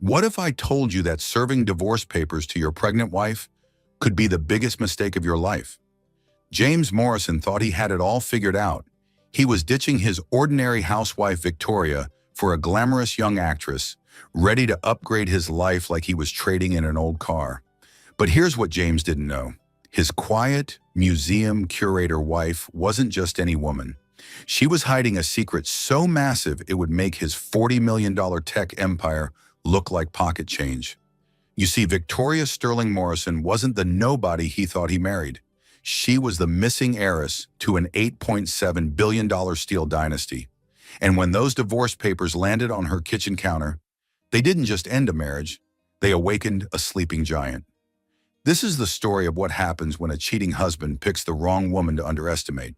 What if I told you that serving divorce papers to your pregnant wife could be the biggest mistake of your life? James Morrison thought he had it all figured out. He was ditching his ordinary housewife Victoria for a glamorous young actress, ready to upgrade his life like he was trading in an old car. But here's what James didn't know. His quiet, museum curator wife wasn't just any woman. She was hiding a secret so massive it would make his $40 million tech empire look like pocket change. You see, Victoria Sterling Morrison wasn't the nobody he thought he married. She was the missing heiress to an $8.7 billion steel dynasty. And when those divorce papers landed on her kitchen counter, they didn't just end a marriage, they awakened a sleeping giant. This is the story of what happens when a cheating husband picks the wrong woman to underestimate.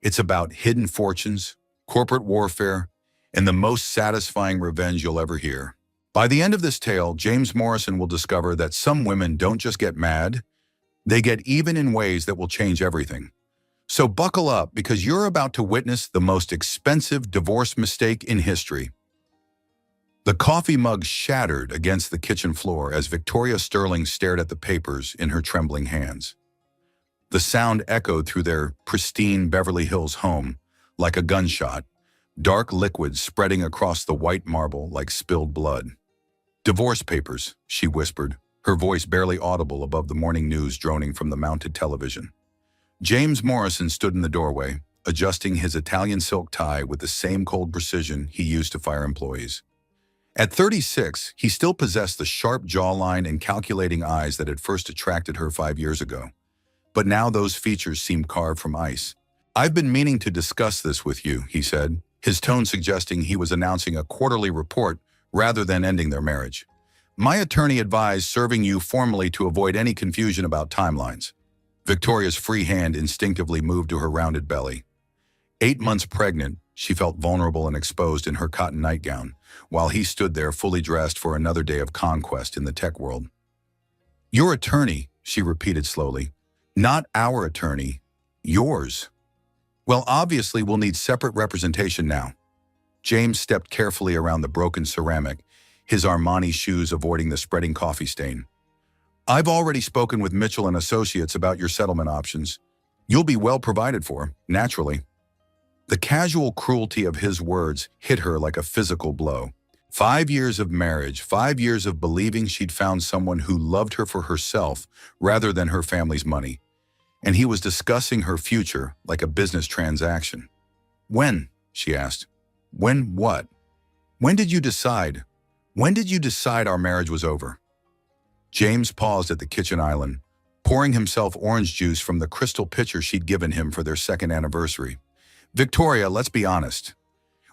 It's about hidden fortunes, corporate warfare, and the most satisfying revenge you'll ever hear. By the end of this tale, James Morrison will discover that some women don't just get mad, they get even in ways that will change everything. So buckle up, because you're about to witness the most expensive divorce mistake in history. The coffee mug shattered against the kitchen floor as Victoria Sterling stared at the papers in her trembling hands. The sound echoed through their pristine Beverly Hills home like a gunshot, dark liquid spreading across the white marble like spilled blood. "Divorce papers," she whispered, her voice barely audible above the morning news droning from the mounted television. James Morrison stood in the doorway, adjusting his Italian silk tie with the same cold precision he used to fire employees. At 36, he still possessed the sharp jawline and calculating eyes that had first attracted her 5 years ago. But now those features seemed carved from ice. "I've been meaning to discuss this with you," he said, his tone suggesting he was announcing a quarterly report rather than ending their marriage. "My attorney advised serving you formally to avoid any confusion about timelines." Victoria's free hand instinctively moved to her rounded belly. 8 months pregnant, she felt vulnerable and exposed in her cotton nightgown, while he stood there fully dressed for another day of conquest in the tech world. "Your attorney," she repeated slowly. "Not our attorney, yours." "Well, obviously we'll need separate representation now." James stepped carefully around the broken ceramic, his Armani shoes avoiding the spreading coffee stain. "I've already spoken with Mitchell and Associates about your settlement options. You'll be well provided for, naturally." The casual cruelty of his words hit her like a physical blow. 5 years of marriage, 5 years of believing she'd found someone who loved her for herself rather than her family's money. And he was discussing her future like a business transaction. "When?" she asked. "When what? When did you decide? When did you decide our marriage was over?" James paused at the kitchen island, pouring himself orange juice from the crystal pitcher she'd given him for their second anniversary. "Victoria, let's be honest.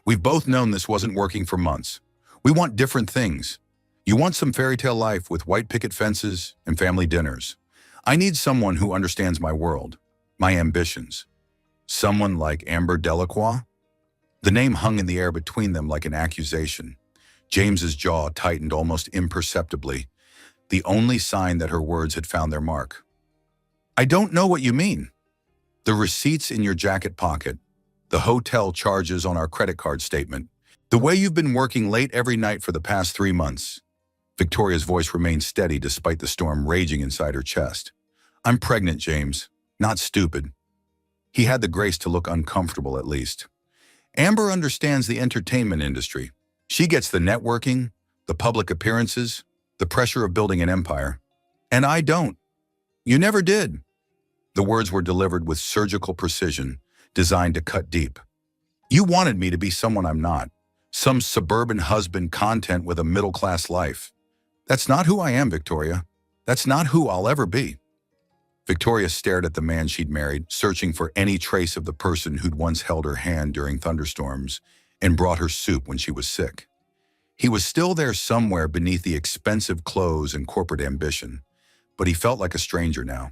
We've both known this wasn't working for months. We want different things. You want some fairy tale life with white picket fences and family dinners. I need someone who understands my world, my ambitions. Someone like Amber Delacroix?" The name hung in the air between them like an accusation. James's jaw tightened almost imperceptibly, the only sign that her words had found their mark. "I don't know what you mean." "The receipts in your jacket pocket, the hotel charges on our credit card statement, the way you've been working late every night for the past 3 months." Victoria's voice remained steady despite the storm raging inside her chest. "I'm pregnant, James, not stupid." He had the grace to look uncomfortable at least. "Amber understands the entertainment industry. She gets the networking, the public appearances, the pressure of building an empire. And I don't. You never did." The words were delivered with surgical precision, designed to cut deep. "You wanted me to be someone I'm not, some suburban husband content with a middle-class life. That's not who I am, Victoria. That's not who I'll ever be." Victoria stared at the man she'd married, searching for any trace of the person who'd once held her hand during thunderstorms and brought her soup when she was sick. He was still there somewhere beneath the expensive clothes and corporate ambition, but he felt like a stranger now.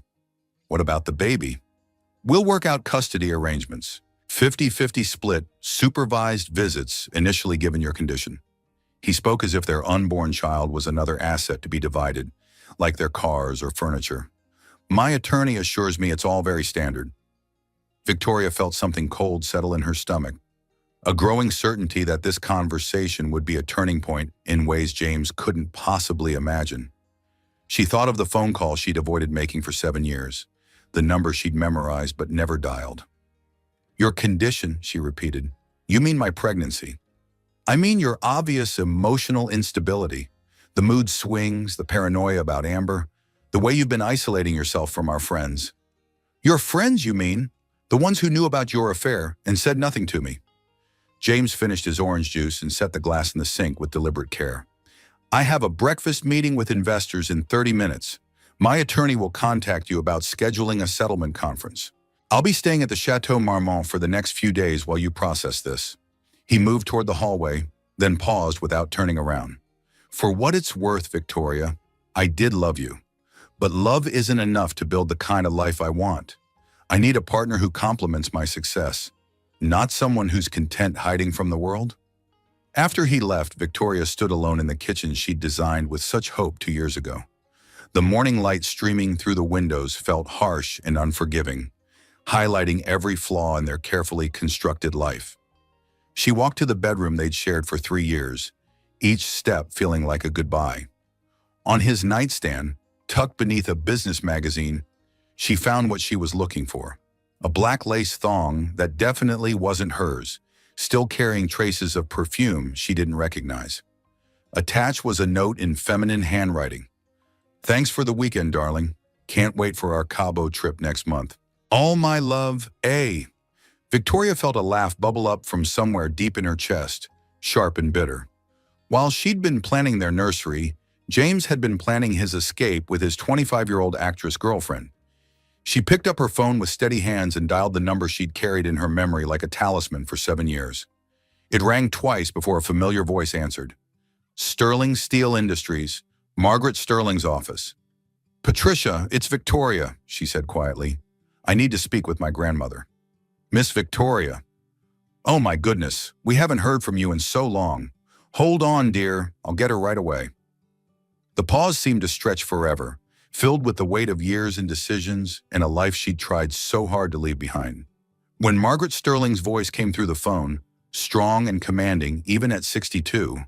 "What about the baby?" "We'll work out custody arrangements. 50-50 split, supervised visits initially given your condition." He spoke as if their unborn child was another asset to be divided, like their cars or furniture. "My attorney assures me it's all very standard." Victoria felt something cold settle in her stomach. a growing certainty that this conversation would be a turning point in ways James couldn't possibly imagine. She thought of the phone call she'd avoided making for 7 years, the number she'd memorized but never dialed. "Your condition," she repeated. "You mean my pregnancy. I mean your obvious emotional instability, the mood swings, the paranoia about Amber, the way you've been isolating yourself from our friends." "Your friends, you mean? The ones who knew about your affair and said nothing to me?" James finished his orange juice and set the glass in the sink with deliberate care. "I have a breakfast meeting with investors in 30 minutes. My attorney will contact you about scheduling a settlement conference. I'll be staying at the Chateau Marmont for the next few days while you process this." He moved toward the hallway, then paused without turning around. "For what it's worth, Victoria, I did love you. But love isn't enough to build the kind of life I want. I need a partner who complements my success, not someone who's content hiding from the world." After he left, Victoria stood alone in the kitchen she'd designed with such hope 2 years ago. The morning light streaming through the windows felt harsh and unforgiving, highlighting every flaw in their carefully constructed life. She walked to the bedroom they'd shared for 3 years, each step feeling like a goodbye. On his nightstand, tucked beneath a business magazine, she found what she was looking for. A black lace thong that definitely wasn't hers, still carrying traces of perfume she didn't recognize. Attached was a note in feminine handwriting. "Thanks for the weekend, darling. Can't wait for our Cabo trip next month. All my love, A." Victoria felt a laugh bubble up from somewhere deep in her chest, sharp and bitter. While she'd been planning their nursery, James had been planning his escape with his 25-year-old actress girlfriend. She picked up her phone with steady hands and dialed the number she'd carried in her memory like a talisman for 7 years. It rang twice before a familiar voice answered. "Sterling Steel Industries, Margaret Sterling's office." "Patricia, it's Victoria," she said quietly. "I need to speak with my grandmother." "Miss Victoria. Oh my goodness, we haven't heard from you in so long. Hold on, dear, I'll get her right away." The pause seemed to stretch forever, filled with the weight of years and decisions and a life she'd tried so hard to leave behind. When Margaret Sterling's voice came through the phone, strong and commanding even at 62,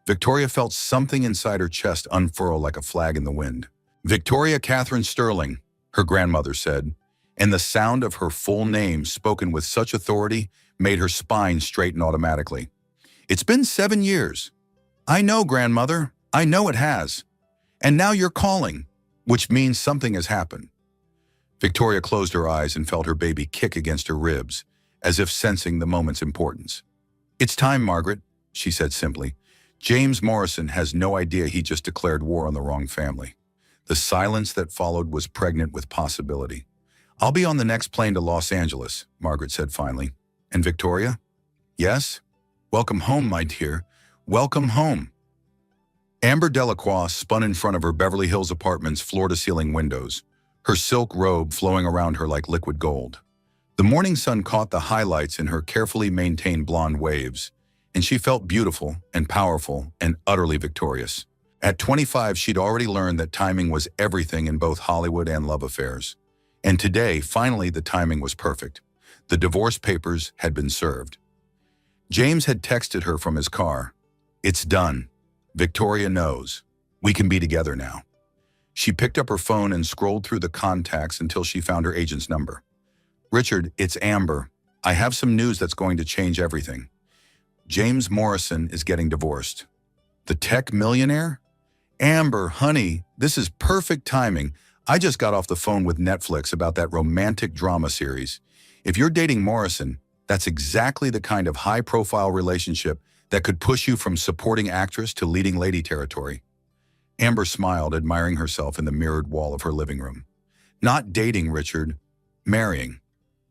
Victoria felt something inside her chest unfurl like a flag in the wind. "Victoria Catherine Sterling," her grandmother said, and the sound of her full name spoken with such authority made her spine straighten automatically. "It's been 7 years. I know, grandmother, I know it has. And now you're calling, which means something has happened." Victoria closed her eyes and felt her baby kick against her ribs, as if sensing the moment's importance. "It's time, Margaret," she said simply. "James Morrison has no idea he just declared war on the wrong family." The silence that followed was pregnant with possibility. "I'll be on the next plane to Los Angeles," Margaret said finally. "And Victoria?" "Yes? Welcome home, my dear. Welcome home." Amber Delacroix spun in front of her Beverly Hills apartment's floor-to-ceiling windows, her silk robe flowing around her like liquid gold. The morning sun caught the highlights in her carefully maintained blonde waves, and she felt beautiful and powerful and utterly victorious. At 25, she'd already learned that timing was everything in both Hollywood and love affairs. And today, finally, the timing was perfect. The divorce papers had been served. James had texted her from his car. "It's done. Victoria knows. We can be together now." She picked up her phone and scrolled through the contacts until she found her agent's number. "Richard, it's Amber. I have some news that's going to change everything. James Morrison is getting divorced." "The tech millionaire?" "Amber, honey, this is perfect timing. I just got off the phone with Netflix about that romantic drama series. If you're dating Morrison, that's exactly the kind of high-profile relationship that could push you from supporting actress to leading lady territory." Amber smiled, admiring herself in the mirrored wall of her living room. "Not dating, Richard. Marrying.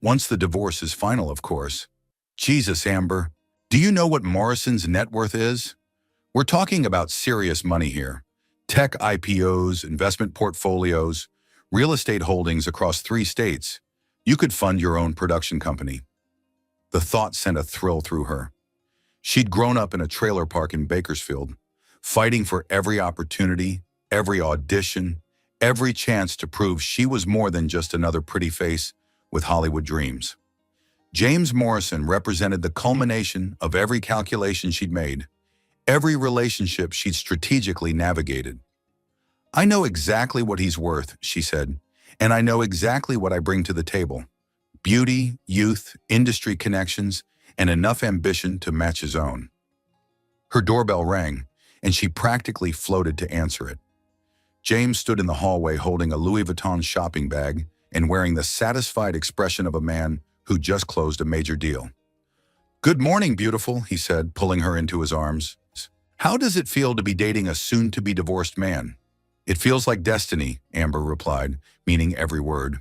Once the divorce is final, of course." "Jesus, Amber. Do you know what Morrison's net worth is? We're talking about serious money here. Tech IPOs, investment portfolios, real estate holdings across 3 states. You could fund your own production company." The thought sent a thrill through her. She'd grown up in a trailer park in Bakersfield, fighting for every opportunity, every audition, every chance to prove she was more than just another pretty face with Hollywood dreams. James Morrison represented the culmination of every calculation she'd made, every relationship she'd strategically navigated. "I know exactly what he's worth," she said, "and I know exactly what I bring to the table. Beauty, youth, industry connections, and enough ambition to match his own." Her doorbell rang, and she practically floated to answer it. James stood in the hallway holding a Louis Vuitton shopping bag and wearing the satisfied expression of a man who just closed a major deal. "Good morning, beautiful," he said, pulling her into his arms. "How does it feel to be dating a soon-to-be divorced man?" "It feels like destiny," Amber replied, meaning every word.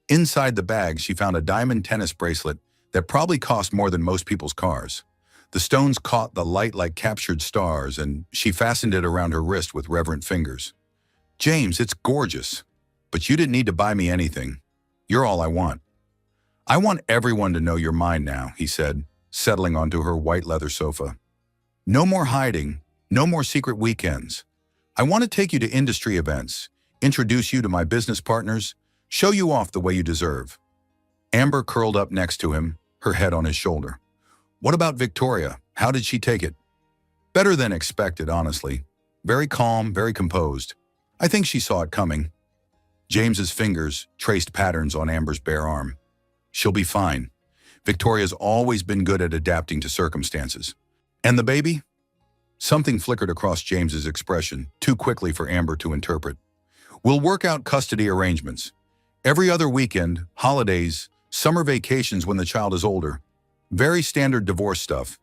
Inside the bag, she found a diamond tennis bracelet that probably cost more than most people's cars. The stones caught the light like captured stars, and she fastened it around her wrist with reverent fingers. "James, it's gorgeous, but you didn't need to buy me anything. You're all I want." "I want everyone to know you're mine now," he said, settling onto her white leather sofa. "No more hiding, no more secret weekends. I want to take you to industry events, introduce you to my business partners, show you off the way you deserve." Amber curled up next to him, her head on his shoulder. "What about Victoria? How did she take it?" "Better than expected, honestly. Very calm, very composed. I think she saw it coming." James's fingers traced patterns on Amber's bare arm. "She'll be fine. Victoria's always been good at adapting to circumstances." "And the baby?" Something flickered across James's expression, too quickly for Amber to interpret. "We'll work out custody arrangements. Every other weekend, holidays, summer vacations when the child is older. Very standard divorce stuff."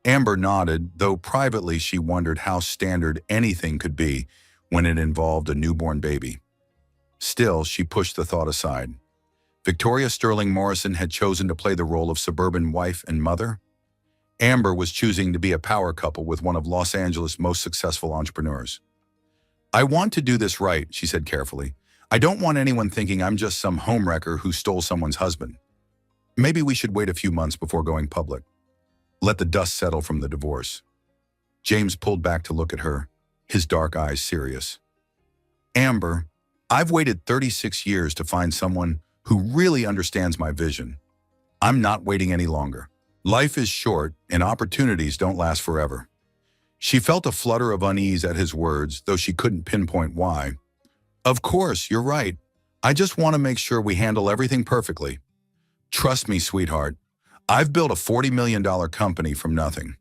Amber nodded, though privately she wondered how standard anything could be when it involved a newborn baby. Still, she pushed the thought aside. Victoria Sterling Morrison had chosen to play the role of suburban wife and mother. Amber was choosing to be a power couple with one of Los Angeles' most successful entrepreneurs. "I want to do this right," she said carefully. "I don't want anyone thinking I'm just some homewrecker who stole someone's husband. Maybe we should wait a few months before going public. Let the dust settle from the divorce." James pulled back to look at her, his dark eyes serious. "Amber, I've waited 36 years to find someone who really understands my vision. I'm not waiting any longer. Life is short, and opportunities don't last forever." She felt a flutter of unease at his words, though she couldn't pinpoint why. "Of course, you're right. I just want to make sure we handle everything perfectly. Trust me, sweetheart. I've built a $40 million company from nothing.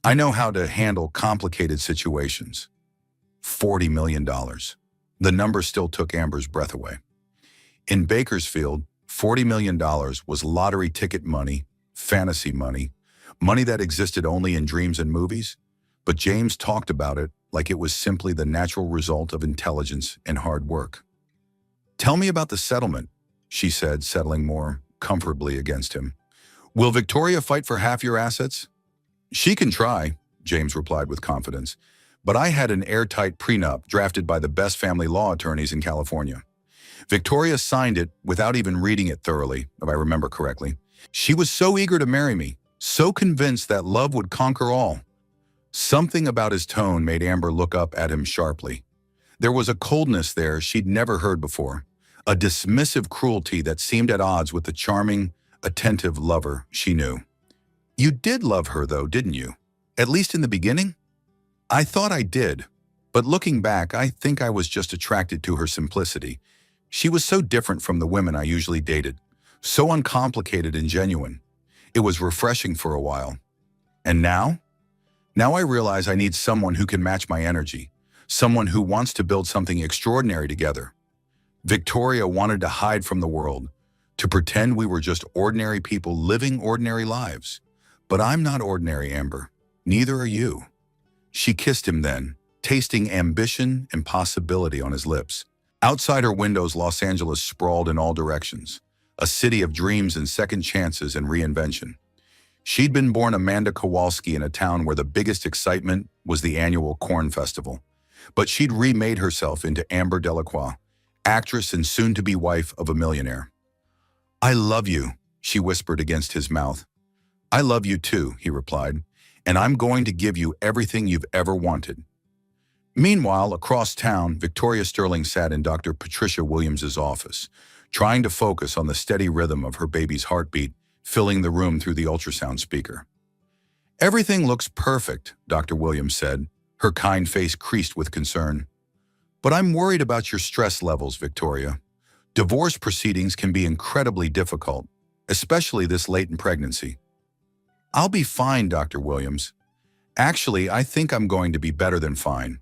I know how to handle complicated situations." $40 million. The number still took Amber's breath away. In Bakersfield, $40 million was lottery ticket money, fantasy money, money that existed only in dreams and movies, but James talked about it like it was simply the natural result of intelligence and hard work. "Tell me about the settlement," she said, settling more comfortably against him. "Will Victoria fight for half your assets?" "She can try," James replied with confidence, "but I had an airtight prenup drafted by the best family law attorneys in California. Victoria signed it without even reading it thoroughly, if I remember correctly. She was so eager to marry me, so convinced that love would conquer all." Something about his tone made Amber look up at him sharply. There was a coldness there she'd never heard before, a dismissive cruelty that seemed at odds with the charming, attentive lover she knew. "You did love her, though, didn't you? At least in the beginning?" "I thought I did, but looking back, I think I was just attracted to her simplicity. She was so different from the women I usually dated, so uncomplicated and genuine. It was refreshing for a while. And now? Now I realize I need someone who can match my energy, someone who wants to build something extraordinary together." Victoria wanted to hide from the world, to pretend we were just ordinary people living ordinary lives. "But I'm not ordinary, Amber. Neither are you." She kissed him then, tasting ambition and possibility on his lips. Outside her windows, Los Angeles sprawled in all directions, a city of dreams and second chances and reinvention. She'd been born Amanda Kowalski in a town where the biggest excitement was the annual Corn Festival. But she'd remade herself into Amber Delacroix, actress and soon-to-be wife of a millionaire. "I love you," she whispered against his mouth. "I love you too," he replied, "and I'm going to give you everything you've ever wanted." Meanwhile, across town, Victoria Sterling sat in Dr. Patricia Williams's office, trying to focus on the steady rhythm of her baby's heartbeat, filling the room through the ultrasound speaker. "Everything looks perfect," Dr. Williams said, her kind face creased with concern. "But I'm worried about your stress levels, Victoria. Divorce proceedings can be incredibly difficult, especially this late in pregnancy." "I'll be fine, Dr. Williams. Actually, I think I'm going to be better than fine.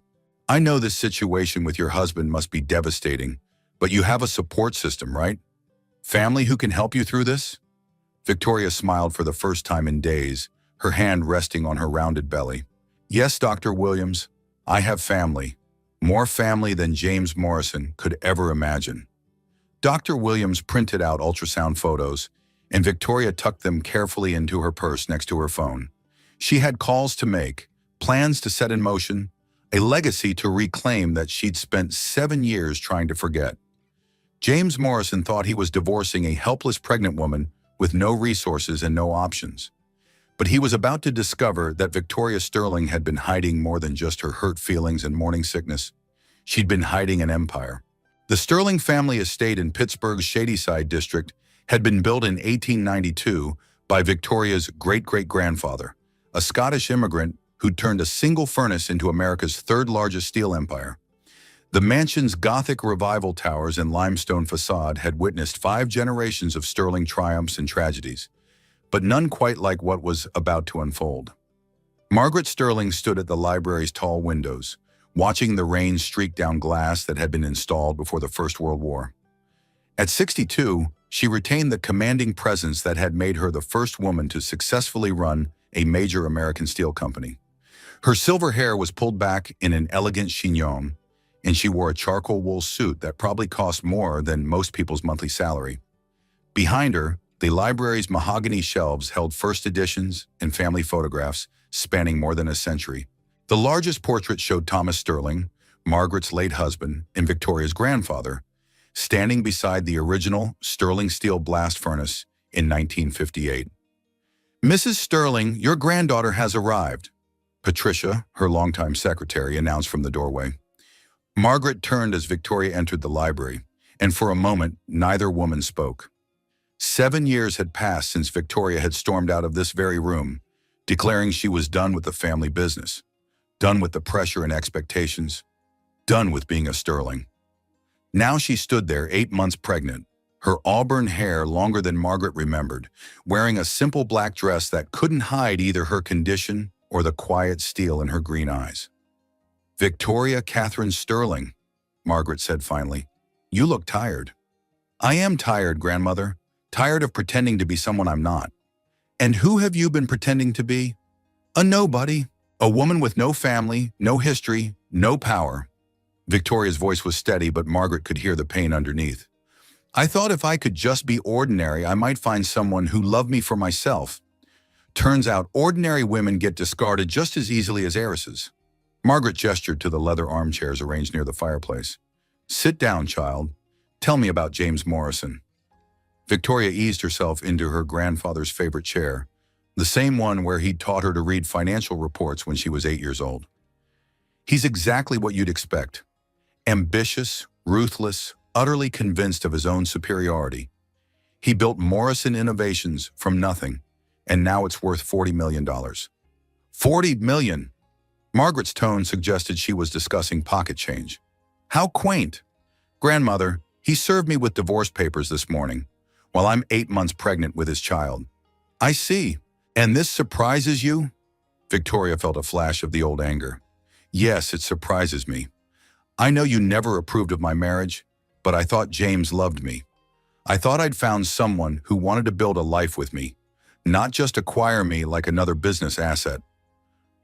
I know this situation with your husband must be devastating, but you have a support system, right? Family who can help you through this?" Victoria smiled for the first time in days, her hand resting on her rounded belly. "Yes, Dr. Williams, I have family. More family than James Morrison could ever imagine." Dr. Williams printed out ultrasound photos, and Victoria tucked them carefully into her purse next to her phone. She had calls to make, plans to set in motion, a legacy to reclaim that she'd spent 7 years trying to forget. James Morrison thought he was divorcing a helpless pregnant woman with no resources and no options. But he was about to discover that Victoria Sterling had been hiding more than just her hurt feelings and morning sickness. She'd been hiding an empire. The Sterling family estate in Pittsburgh's Shadyside district had been built in 1892 by Victoria's great-great-grandfather, a Scottish immigrant who'd turned a single furnace into America's third-largest steel empire. The mansion's Gothic revival towers and limestone facade had witnessed 5 generations of Sterling triumphs and tragedies, but none quite like what was about to unfold. Margaret Sterling stood at the library's tall windows, watching the rain streak down glass that had been installed before the First World War. At 62, she retained the commanding presence that had made her the first woman to successfully run a major American steel company. Her silver hair was pulled back in an elegant chignon, and she wore a charcoal wool suit that probably cost more than most people's monthly salary. Behind her, the library's mahogany shelves held first editions and family photographs spanning more than a century. The largest portrait showed Thomas Sterling, Margaret's late husband and Victoria's grandfather, standing beside the original Sterling steel blast furnace in 1958. "Mrs. Sterling, your granddaughter has arrived," Patricia, her longtime secretary, announced from the doorway. Margaret turned as Victoria entered the library, and for a moment, neither woman spoke. 7 years had passed since Victoria had stormed out of this very room, declaring she was done with the family business, done with the pressure and expectations, done with being a Sterling. Now she stood there 8 months pregnant, her auburn hair longer than Margaret remembered, wearing a simple black dress that couldn't hide either her condition or the quiet steel in her green eyes. "Victoria Catherine Sterling," Margaret said finally, "you look tired." "I am tired, grandmother. Tired of pretending to be someone I'm not." "And who have you been pretending to be?" "A nobody. A woman with no family, no history, no power." Victoria's voice was steady, but Margaret could hear the pain underneath. "I thought if I could just be ordinary, I might find someone who loved me for myself. Turns out ordinary women get discarded just as easily as heiresses." Margaret gestured to the leather armchairs arranged near the fireplace. "Sit down, child. Tell me about James Morrison." Victoria eased herself into her grandfather's favorite chair, the same one where he'd taught her to read financial reports when she was 8 years old. "He's exactly what you'd expect. Ambitious, ruthless, utterly convinced of his own superiority. He built Morrison Innovations from nothing, and now it's worth $40 million. $40 million! Margaret's tone suggested she was discussing pocket change. "How quaint! Grandmother, he served me with divorce papers this morning, while I'm 8 months pregnant with his child." "I see. And this surprises you?" Victoria felt a flash of the old anger. "Yes, it surprises me. I know you never approved of my marriage, but I thought James loved me. I thought I'd found someone who wanted to build a life with me, not just acquire me like another business asset."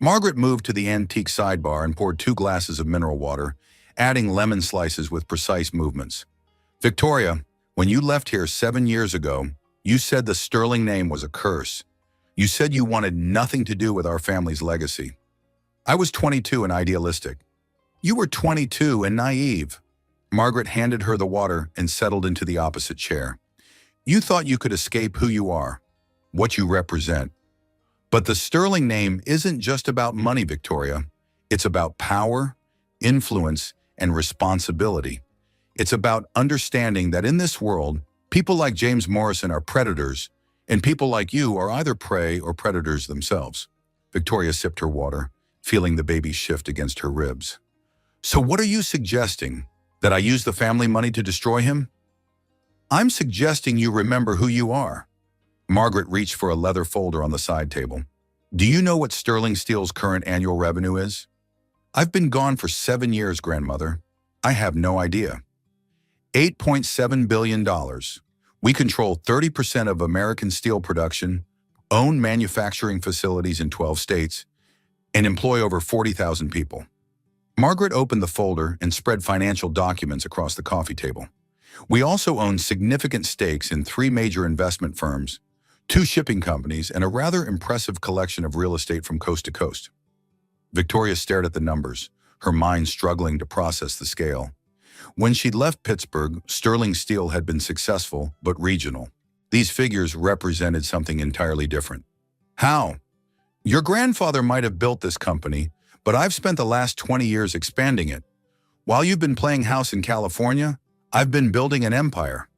Margaret moved to the antique sidebar and poured 2 glasses of mineral water, adding lemon slices with precise movements. "Victoria, when you left here 7 years ago, you said the Sterling name was a curse. You said you wanted nothing to do with our family's legacy. I was 22 and idealistic. You were 22 and naive." Margaret handed her the water and settled into the opposite chair. "You thought you could escape who you are, what you represent. But the Sterling name isn't just about money, Victoria. It's about power, influence, and responsibility. It's about understanding that in this world, people like James Morrison are predators, And people like you are either prey or predators themselves. Victoria sipped her water, feeling the baby shift against her ribs. So what are you suggesting? That I use the family money to destroy him? I'm suggesting you remember who you are. Margaret reached for a leather folder on the side table. Do you know what Sterling Steel's current annual revenue is? I've been gone for 7 years, grandmother. I have no idea. $8.7 billion. We control 30% of American steel production, own manufacturing facilities in 12 states, and employ over 40,000 people. Margaret opened the folder and spread financial documents across the coffee table. We also own significant stakes in 3 major investment firms, 2 shipping companies, and a rather impressive collection of real estate from coast to coast. Victoria stared at the numbers, her mind struggling to process the scale. When she'd left Pittsburgh, Sterling Steel had been successful, but regional. These figures represented something entirely different. How? Your grandfather might have built this company, but I've spent the last 20 years expanding it. While you've been playing house in California, I've been building an empire.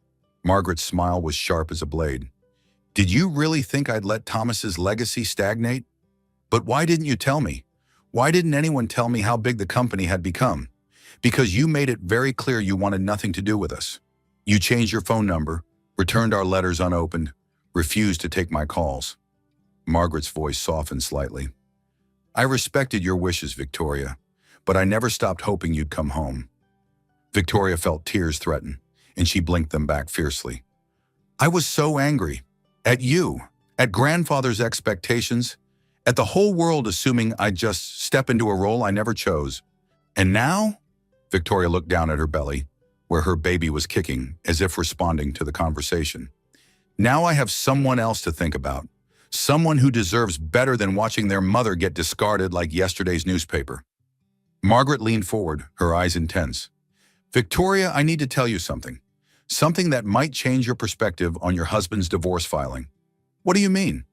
Margaret's smile was sharp as a blade. Did you really think I'd let Thomas's legacy stagnate? But why didn't you tell me? Why didn't anyone tell me how big the company had become? Because you made it very clear you wanted nothing to do with us. You changed your phone number, returned our letters unopened, refused to take my calls. Margaret's voice softened slightly. I respected your wishes, Victoria, but I never stopped hoping you'd come home. Victoria felt tears threaten, and she blinked them back fiercely. I was so angry. At you, at grandfather's expectations, at the whole world assuming I'd just step into a role I never chose. And now? Victoria looked down at her belly, where her baby was kicking, as if responding to the conversation. Now I have someone else to think about. Someone who deserves better than watching their mother get discarded like yesterday's newspaper. Margaret leaned forward, her eyes intense. Victoria, I need to tell you something. Something that might change your perspective on your husband's divorce filing. What do you mean?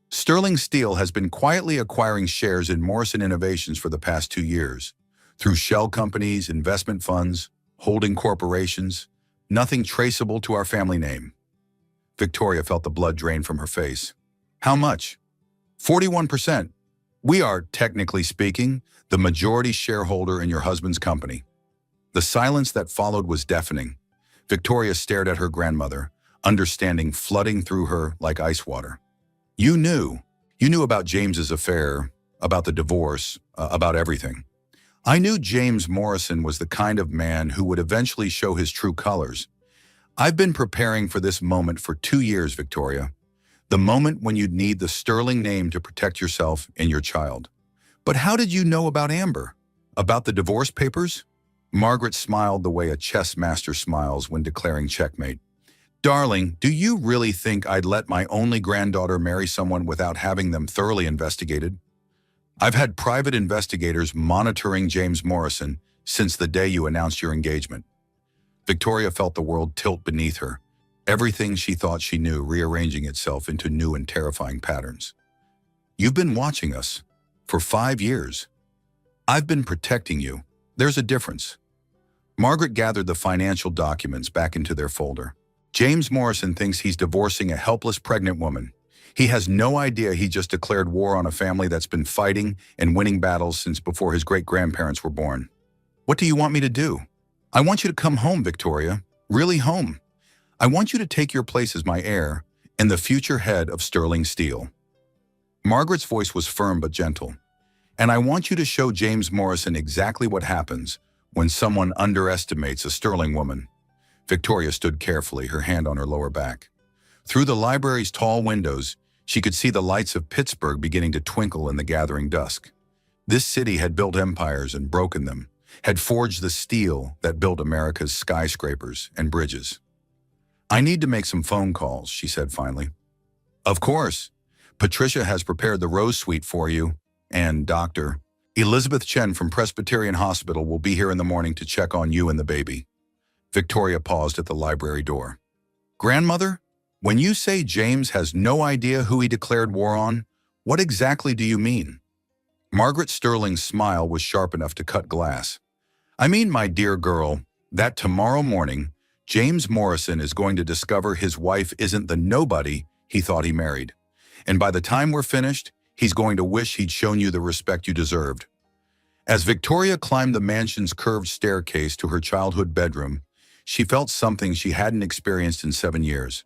Sterling Steel has been quietly acquiring shares in Morrison Innovations for the past 2 years. Through shell companies, investment funds, holding corporations, nothing traceable to our family name. Victoria felt the blood drain from her face. How much? 41%. We are, technically speaking, the majority shareholder in your husband's company. The silence that followed was deafening. Victoria stared at her grandmother, understanding flooding through her like ice water. You knew about James's affair, about the divorce, about everything. I knew James Morrison was the kind of man who would eventually show his true colors. I've been preparing for this moment for 2 years, Victoria. The moment when you'd need the sterling name to protect yourself and your child. But how did you know about Amber? About the divorce papers? Margaret smiled the way a chess master smiles when declaring checkmate. Darling, do you really think I'd let my only granddaughter marry someone without having them thoroughly investigated? I've had private investigators monitoring James Morrison since the day you announced your engagement. Victoria felt the world tilt beneath her, everything she thought she knew rearranging itself into new and terrifying patterns. You've been watching us for 5 years. I've been protecting you. There's a difference. Margaret gathered the financial documents back into their folder. James Morrison thinks he's divorcing a helpless pregnant woman. He has no idea he just declared war on a family that's been fighting and winning battles since before his great-grandparents were born. What do you want me to do? I want you to come home, Victoria. Really home. I want you to take your place as my heir and the future head of Sterling Steel. Margaret's voice was firm but gentle. And I want you to show James Morrison exactly what happens when someone underestimates a sterling woman. Victoria stood carefully, her hand on her lower back. Through the library's tall windows, she could see the lights of Pittsburgh beginning to twinkle in the gathering dusk. This city had built empires and broken them, had forged the steel that built America's skyscrapers and bridges. I need to make some phone calls, she said finally. Of course. Patricia has prepared the rose suite for you, and Dr. Elizabeth Chen from Presbyterian Hospital will be here in the morning to check on you and the baby. Victoria paused at the library door. Grandmother, when you say James has no idea who he declared war on, what exactly do you mean? Margaret Sterling's smile was sharp enough to cut glass. I mean, my dear girl, that tomorrow morning, James Morrison is going to discover his wife isn't the nobody he thought he married. And by the time we're finished, he's going to wish he'd shown you the respect you deserved. As Victoria climbed the mansion's curved staircase to her childhood bedroom, she felt something she hadn't experienced in 7 years.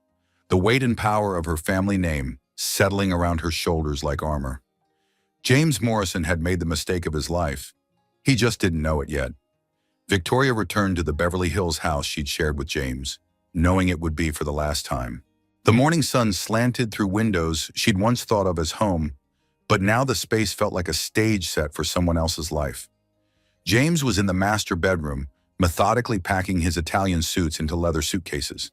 The weight and power of her family name settling around her shoulders like armor. James Morrison had made the mistake of his life. He just didn't know it yet. Victoria returned to the Beverly Hills house she'd shared with James, knowing it would be for the last time. The morning sun slanted through windows she'd once thought of as home, but now the space felt like a stage set for someone else's life. James was in the master bedroom, methodically packing his Italian suits into leather suitcases.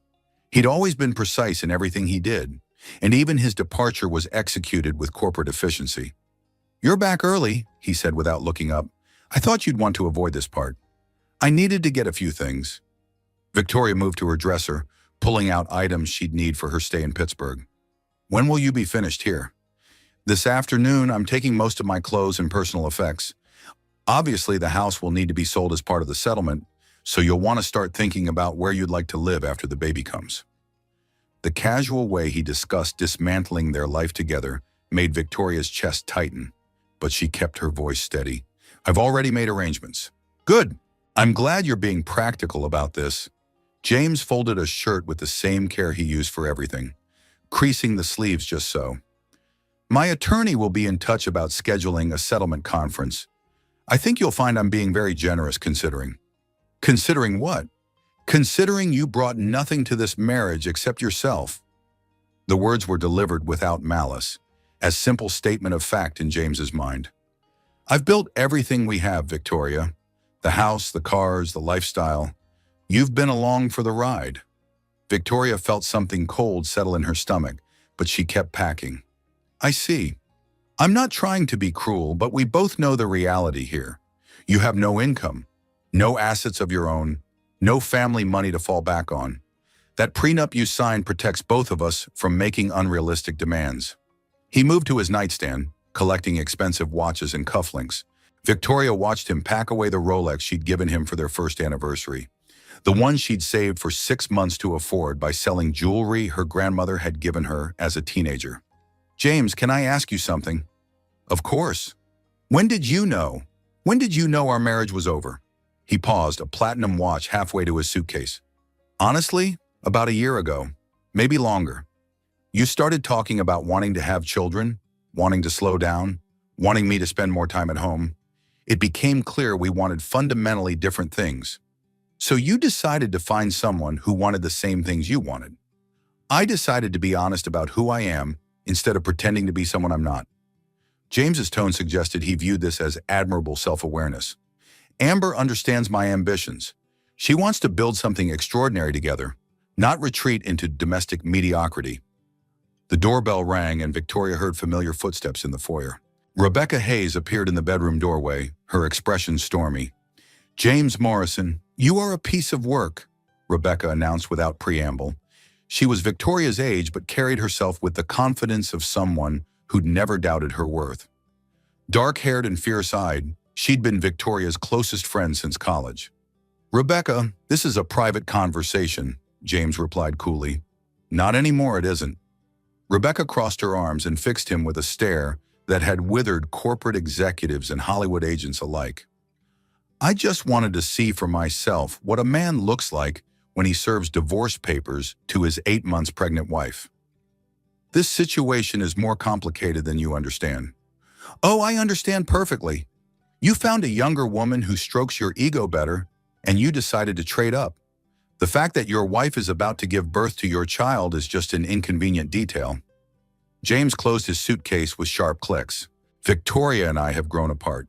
He'd always been precise in everything he did, and even his departure was executed with corporate efficiency. "You're back early," he said without looking up. "I thought you'd want to avoid this part. I needed to get a few things." Victoria moved to her dresser, pulling out items she'd need for her stay in Pittsburgh. "When will you be finished here?" "This afternoon. I'm taking most of my clothes and personal effects. Obviously, the house will need to be sold as part of the settlement, so you'll want to start thinking about where you'd like to live after the baby comes." The casual way he discussed dismantling their life together made Victoria's chest tighten, but she kept her voice steady. "I've already made arrangements." "Good. I'm glad you're being practical about this." James folded a shirt with the same care he used for everything, creasing the sleeves just so. "My attorney will be in touch about scheduling a settlement conference. I think you'll find I'm being very generous considering." "Considering what?" "Considering you brought nothing to this marriage except yourself." The words were delivered without malice, a simple statement of fact in James's mind. "I've built everything we have, Victoria. The house, the cars, the lifestyle. You've been along for the ride." Victoria felt something cold settle in her stomach, but she kept packing. "I see. I'm not trying to be cruel, but we both know the reality here. You have no income, no assets of your own, no family money to fall back on. That prenup you signed protects both of us from making unrealistic demands." He moved to his nightstand, collecting expensive watches and cufflinks. Victoria watched him pack away the Rolex she'd given him for their first anniversary, the one she'd saved for 6 months to afford by selling jewelry her grandmother had given her as a teenager. "James, can I ask you something?" "Of course." When did you know our marriage was over?" He paused, a platinum watch halfway to his suitcase. "Honestly, about a year ago, maybe longer. You started talking about wanting to have children, wanting to slow down, wanting me to spend more time at home. It became clear we wanted fundamentally different things. So you decided to find someone who wanted the same things you wanted. I decided to be honest about who I am instead of pretending to be someone I'm not." James's tone suggested he viewed this as admirable self-awareness. "Amber understands my ambitions. She wants to build something extraordinary together, not retreat into domestic mediocrity." The doorbell rang and Victoria heard familiar footsteps in the foyer. Rebecca Hayes appeared in the bedroom doorway, her expression stormy. "James Morrison, you are a piece of work," Rebecca announced without preamble. She was Victoria's age but carried herself with the confidence of someone who'd never doubted her worth. Dark-haired and fierce-eyed, she'd been Victoria's closest friend since college. "Rebecca, this is a private conversation," James replied coolly. "Not anymore, it isn't." Rebecca crossed her arms and fixed him with a stare that had withered corporate executives and Hollywood agents alike. "I just wanted to see for myself what a man looks like when he serves divorce papers to his 8 months pregnant wife. This situation is more complicated than you understand." "Oh, I understand perfectly. You found a younger woman who strokes your ego better, and you decided to trade up. The fact that your wife is about to give birth to your child is just an inconvenient detail." James closed his suitcase with sharp clicks. "Victoria and I have grown apart.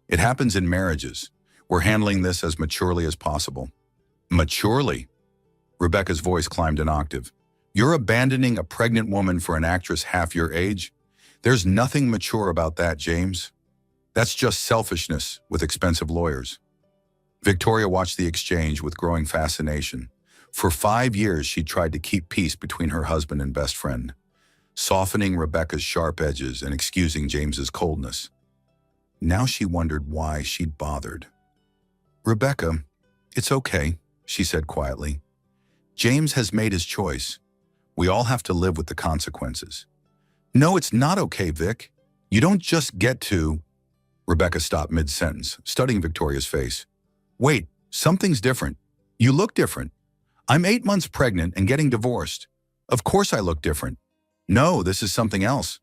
It happens in marriages. We're handling this as maturely as possible." "Maturely?" Rebecca's voice climbed an octave. "You're abandoning a pregnant woman for an actress half your age? There's nothing mature about that, James. That's just selfishness with expensive lawyers." Victoria watched the exchange with growing fascination. For 5 years, she'd tried to keep peace between her husband and best friend, softening Rebecca's sharp edges and excusing James's coldness. Now she wondered why she'd bothered. "Rebecca, it's okay," she said quietly. "James has made his choice. We all have to live with the consequences. No, it's not okay, Vic. You don't just get to... Rebecca stopped mid-sentence, studying Victoria's face. Wait, something's different. You look different. I'm 8 months pregnant and getting divorced. Of course I look different. No, this is something else.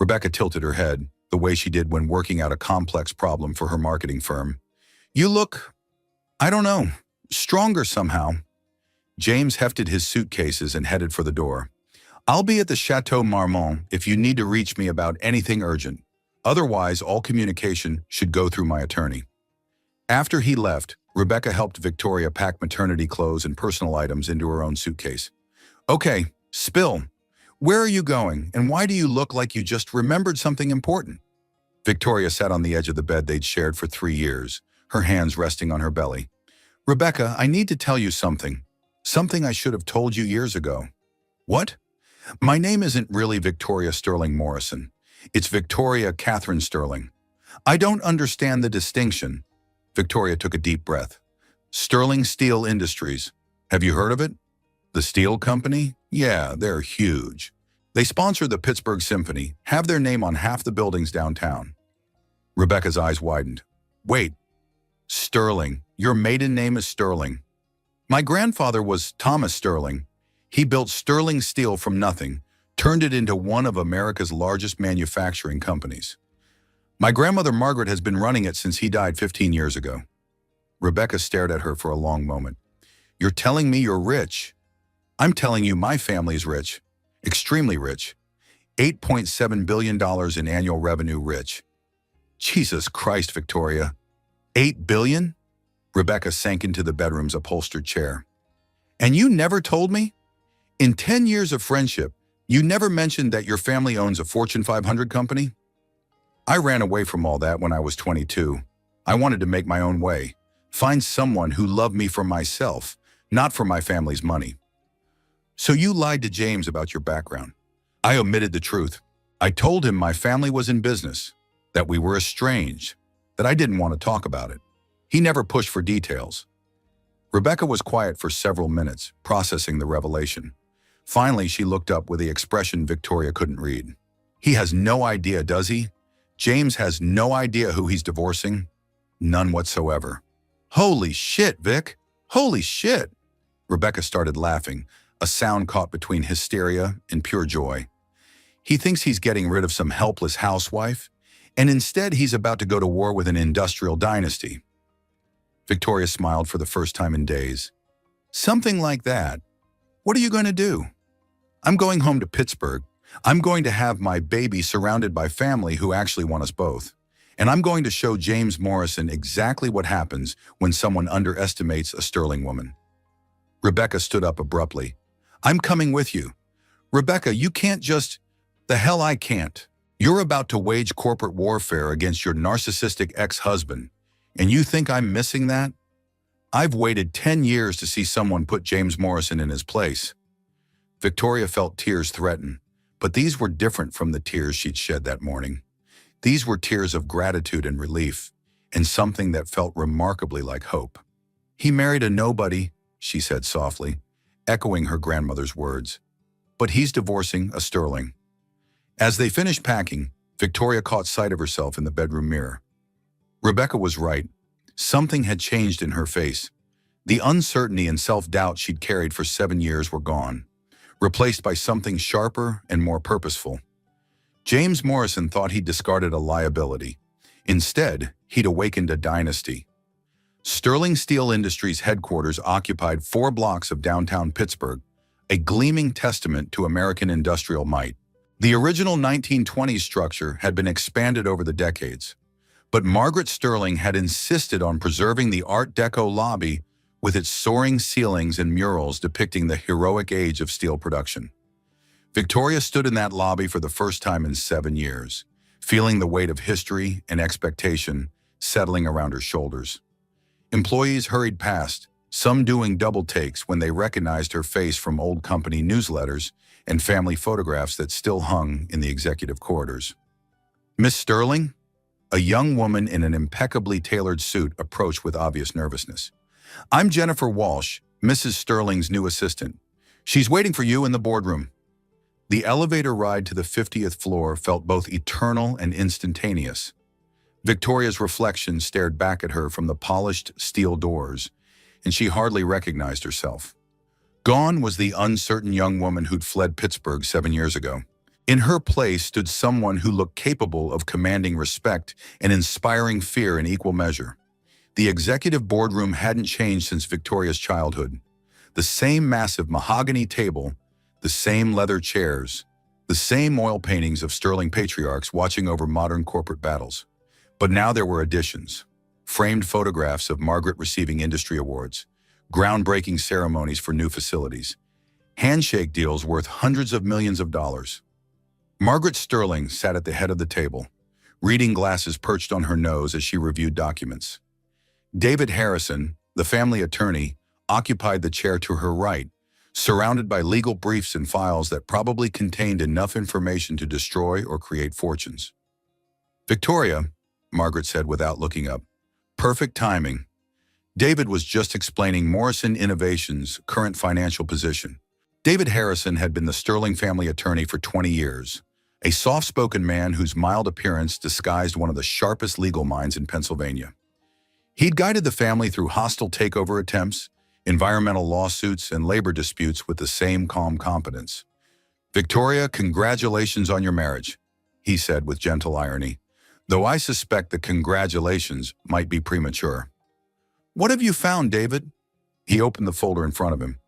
Rebecca tilted her head, the way she did when working out a complex problem for her marketing firm. You look, I don't know, stronger somehow. James hefted his suitcases and headed for the door. I'll be at the Chateau Marmont if you need to reach me about anything urgent. Otherwise, all communication should go through my attorney. After he left, Rebecca helped Victoria pack maternity clothes and personal items into her own suitcase. Okay, spill. Where are you going, and why do you look like you just remembered something important? Victoria sat on the edge of the bed they'd shared for 3 years, her hands resting on her belly. Rebecca, I need to tell you something. Something I should have told you years ago. What? My name isn't really Victoria Sterling Morrison. It's Victoria Catherine Sterling. I don't understand the distinction. Victoria took a deep breath. Sterling Steel Industries. Have you heard of it? The steel company? Yeah, they're huge. They sponsor the Pittsburgh Symphony, have their name on half the buildings downtown. Rebecca's eyes widened. Wait, Sterling. Your maiden name is Sterling. My grandfather was Thomas Sterling. He built Sterling Steel from nothing, turned it into one of America's largest manufacturing companies. My grandmother Margaret has been running it since he died 15 years ago. Rebecca stared at her for a long moment. You're telling me you're rich? I'm telling you my family's rich. Extremely rich. $8.7 billion in annual revenue rich. Jesus Christ, Victoria. 8 billion? Rebecca sank into the bedroom's upholstered chair. And you never told me? In 10 years of friendship, you never mentioned that your family owns a Fortune 500 company? I ran away from all that when I was 22. I wanted to make my own way, find someone who loved me for myself, not for my family's money. So you lied to James about your background. I omitted the truth. I told him my family was in business, that we were estranged, that I didn't want to talk about it. He never pushed for details. Rebecca was quiet for several minutes, processing the revelation. Finally, she looked up with the expression Victoria couldn't read. He has no idea, does he? James has no idea who he's divorcing? None whatsoever. Holy shit, Vic! Holy shit! Rebecca started laughing, a sound caught between hysteria and pure joy. He thinks he's getting rid of some helpless housewife, and instead he's about to go to war with an industrial dynasty. Victoria smiled for the first time in days. Something like that. What are you going to do? I'm going home to Pittsburgh. I'm going to have my baby surrounded by family who actually want us both. And I'm going to show James Morrison exactly what happens when someone underestimates a sterling woman. Rebecca stood up abruptly. I'm coming with you. Rebecca, you can't just... The hell I can't. You're about to wage corporate warfare against your narcissistic ex-husband. And you think I'm missing that? I've waited 10 years to see someone put James Morrison in his place. Victoria felt tears threaten, but these were different from the tears she'd shed that morning. These were tears of gratitude and relief, and something that felt remarkably like hope. He married a nobody, she said softly, echoing her grandmother's words. But he's divorcing a sterling. As they finished packing, Victoria caught sight of herself in the bedroom mirror. Rebecca was right. Something had changed in her face. The uncertainty and self-doubt she'd carried for 7 years were gone, replaced by something sharper and more purposeful. James Morrison thought he'd discarded a liability. Instead, he'd awakened a dynasty. Sterling Steel Industries headquarters occupied 4 blocks of downtown Pittsburgh, a gleaming testament to American industrial might. The original 1920s structure had been expanded over the decades, but Margaret Sterling had insisted on preserving the Art Deco lobby with its soaring ceilings and murals depicting the heroic age of steel production. Victoria stood in that lobby for the first time in 7 years, feeling the weight of history and expectation settling around her shoulders. Employees hurried past, some doing double takes when they recognized her face from old company newsletters and family photographs that still hung in the executive corridors. Miss Sterling? A young woman in an impeccably tailored suit approached with obvious nervousness. I'm Jennifer Walsh, Mrs. Sterling's new assistant. She's waiting for you in the boardroom. The elevator ride to the 50th floor felt both eternal and instantaneous. Victoria's reflection stared back at her from the polished steel doors, and she hardly recognized herself. Gone was the uncertain young woman who'd fled Pittsburgh 7 years ago. In her place stood someone who looked capable of commanding respect and inspiring fear in equal measure. The executive boardroom hadn't changed since Victoria's childhood. The same massive mahogany table, the same leather chairs, the same oil paintings of sterling patriarchs watching over modern corporate battles. But now there were additions. Framed photographs of Margaret receiving industry awards, groundbreaking ceremonies for new facilities, handshake deals worth hundreds of millions of dollars. Margaret Sterling sat at the head of the table, reading glasses perched on her nose as she reviewed documents. David Harrison, the family attorney, occupied the chair to her right, surrounded by legal briefs and files that probably contained enough information to destroy or create fortunes. "Victoria," Margaret said without looking up. "Perfect timing." David was just explaining Morrison Innovations' current financial position. David Harrison had been the Sterling family attorney for 20 years, a soft-spoken man whose mild appearance disguised one of the sharpest legal minds in Pennsylvania. He'd guided the family through hostile takeover attempts, environmental lawsuits, and labor disputes with the same calm competence. "Victoria, congratulations on your marriage," he said with gentle irony, "though I suspect the congratulations might be premature." "What have you found, David?" He opened the folder in front of him.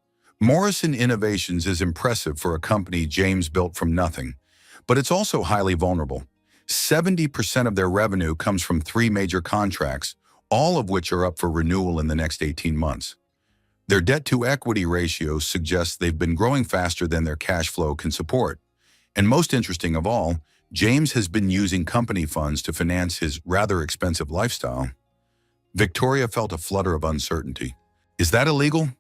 Morrison Innovations is impressive for a company James built from nothing, but it's also highly vulnerable. 70% of their revenue comes from 3 major contracts, all of which are up for renewal in the next 18 months. Their debt-to-equity ratio suggests they've been growing faster than their cash flow can support. And most interesting of all, James has been using company funds to finance his rather expensive lifestyle. Victoria felt a flutter of uncertainty. "Is that illegal?"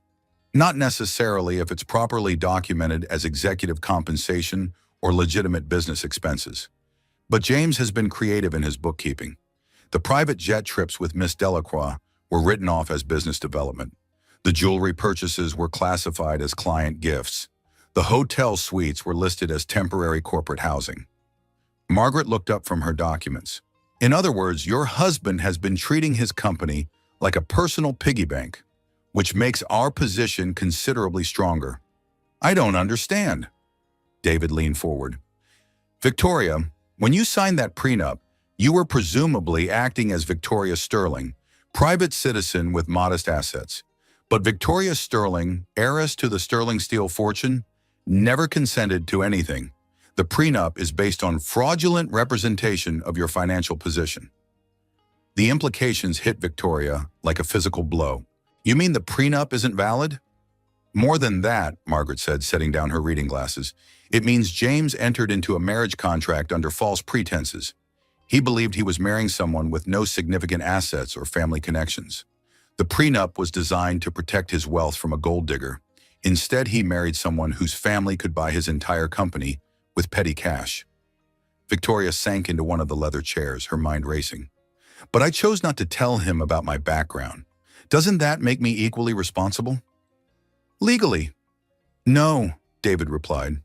"Not necessarily if it's properly documented as executive compensation or legitimate business expenses. But James has been creative in his bookkeeping. The private jet trips with Miss Delacroix were written off as business development. The jewelry purchases were classified as client gifts. The hotel suites were listed as temporary corporate housing." Margaret looked up from her documents. "In other words, your husband has been treating his company like a personal piggy bank, which makes our position considerably stronger." "I don't understand." David leaned forward. "Victoria, when you signed that prenup, you were presumably acting as Victoria Sterling, private citizen with modest assets. But Victoria Sterling, heiress to the Sterling Steel fortune, never consented to anything. The prenup is based on fraudulent representation of your financial position." The implications hit Victoria like a physical blow. "You mean the prenup isn't valid?" "More than that," Margaret said, setting down her reading glasses. "It means James entered into a marriage contract under false pretenses. He believed he was marrying someone with no significant assets or family connections. The prenup was designed to protect his wealth from a gold digger. Instead, he married someone whose family could buy his entire company with petty cash." Victoria sank into one of the leather chairs, her mind racing. "But I chose not to tell him about my background. Doesn't that make me equally responsible?" "Legally, no," David replied.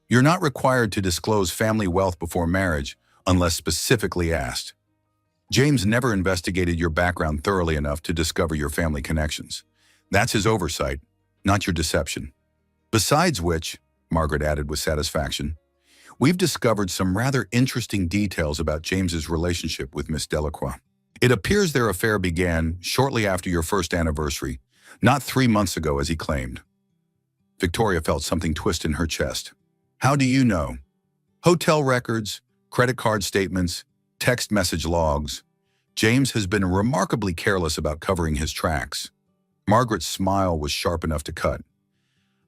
"You're not required to disclose family wealth before marriage unless specifically asked. James never investigated your background thoroughly enough to discover your family connections. That's his oversight, not your deception. Besides which," Margaret added with satisfaction, "we've discovered some rather interesting details about James's relationship with Miss Delacroix. It appears their affair began shortly after your first anniversary, not 3 months ago as he claimed." Victoria felt something twist in her chest. "How do you know?" "Hotel records, credit card statements, text message logs. James has been remarkably careless about covering his tracks." Margaret's smile was sharp enough to cut.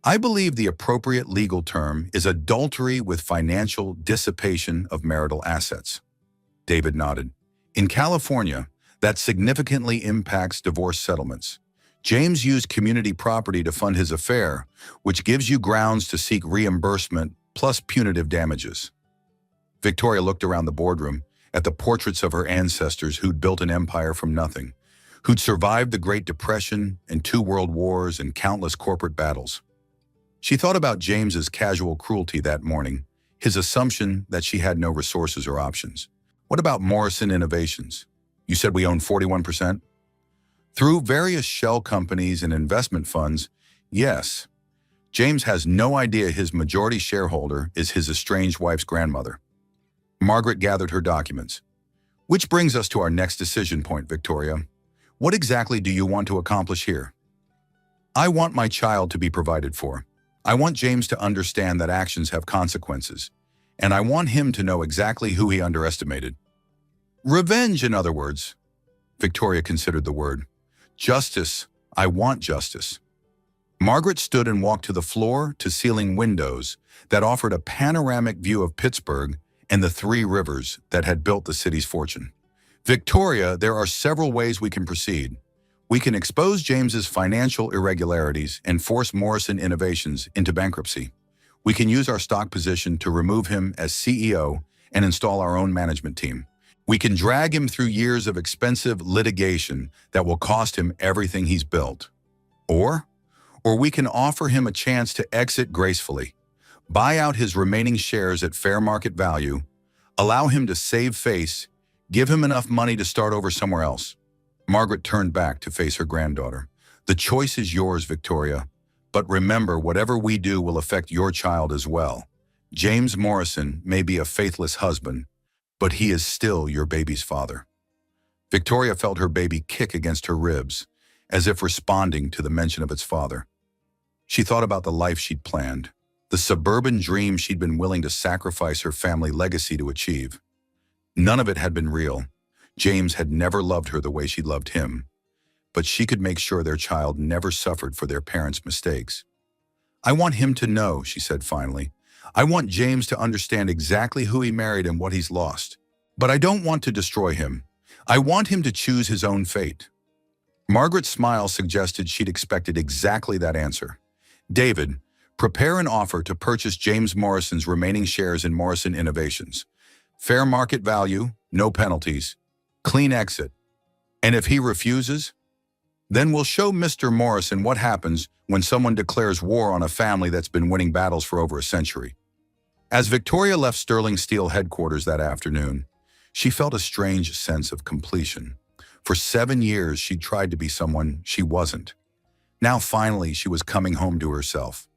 "I believe the appropriate legal term is adultery with financial dissipation of marital assets." David nodded. "In California, that significantly impacts divorce settlements. James used community property to fund his affair, which gives you grounds to seek reimbursement plus punitive damages." Victoria looked around the boardroom at the portraits of her ancestors who'd built an empire from nothing, who'd survived the Great Depression and 2 world wars and countless corporate battles. She thought about James's casual cruelty that morning, his assumption that she had no resources or options. What about Morrison Innovations? You said we own 41%? Through various shell companies and investment funds, yes. James has no idea his majority shareholder is his estranged wife's grandmother. Margaret gathered her documents. Which brings us to our next decision point, Victoria. What exactly do you want to accomplish here? I want my child to be provided for. I want James to understand that actions have consequences, and I want him to know exactly who he underestimated. Revenge, in other words. Victoria considered the word. Justice. I want justice. Margaret stood and walked to the floor-to-ceiling windows that offered a panoramic view of Pittsburgh and the three rivers that had built the city's fortune. Victoria, there are several ways we can proceed. We can expose James's financial irregularities and force Morrison Innovations into bankruptcy. We can use our stock position to remove him as CEO and install our own management team. We can drag him through years of expensive litigation that will cost him everything he's built. Or we can offer him a chance to exit gracefully, buy out his remaining shares at fair market value, allow him to save face, give him enough money to start over somewhere else. Margaret turned back to face her granddaughter. The choice is yours, Victoria. But remember, whatever we do will affect your child as well. James Morrison may be a faithless husband, but he is still your baby's father. Victoria felt her baby kick against her ribs, as if responding to the mention of its father. She thought about the life she'd planned, the suburban dream she'd been willing to sacrifice her family legacy to achieve. None of it had been real. James had never loved her the way she loved him, but she could make sure their child never suffered for their parents' mistakes. I want him to know, she said finally. I want James to understand exactly who he married and what he's lost. But I don't want to destroy him. I want him to choose his own fate. Margaret's smile suggested she'd expected exactly that answer. David, prepare an offer to purchase James Morrison's remaining shares in Morrison Innovations. Fair market value, no penalties, clean exit. And if he refuses, then we'll show Mr. Morrison what happens when someone declares war on a family that's been winning battles for over a century. As Victoria left Sterling Steel headquarters that afternoon, she felt a strange sense of completion. For 7 years, she'd tried to be someone she wasn't. Now finally, she was coming home to herself.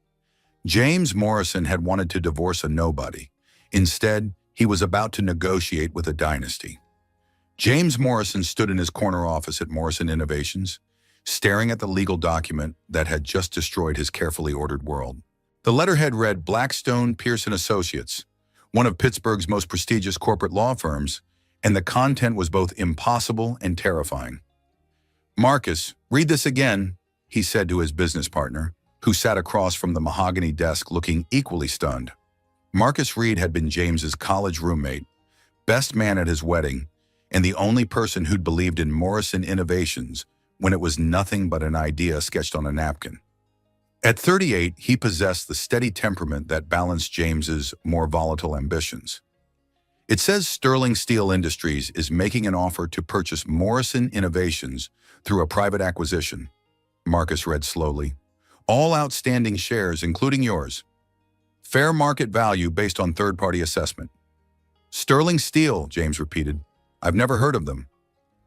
James Morrison had wanted to divorce a nobody. Instead, he was about to negotiate with a dynasty. James Morrison stood in his corner office at Morrison Innovations, staring at the legal document that had just destroyed his carefully ordered world. The letterhead read Blackstone Pearson Associates, one of Pittsburgh's most prestigious corporate law firms, and the content was both impossible and terrifying. Marcus, read this again, he said to his business partner, who sat across from the mahogany desk looking equally stunned. Marcus Reed had been James's college roommate, best man at his wedding, and the only person who'd believed in Morrison Innovations when it was nothing but an idea sketched on a napkin. At 38, he possessed the steady temperament that balanced James's more volatile ambitions. It says Sterling Steel Industries is making an offer to purchase Morrison Innovations through a private acquisition. Marcus read slowly. All outstanding shares, including yours. Fair market value based on third-party assessment. Sterling Steel, James repeated. I've never heard of them.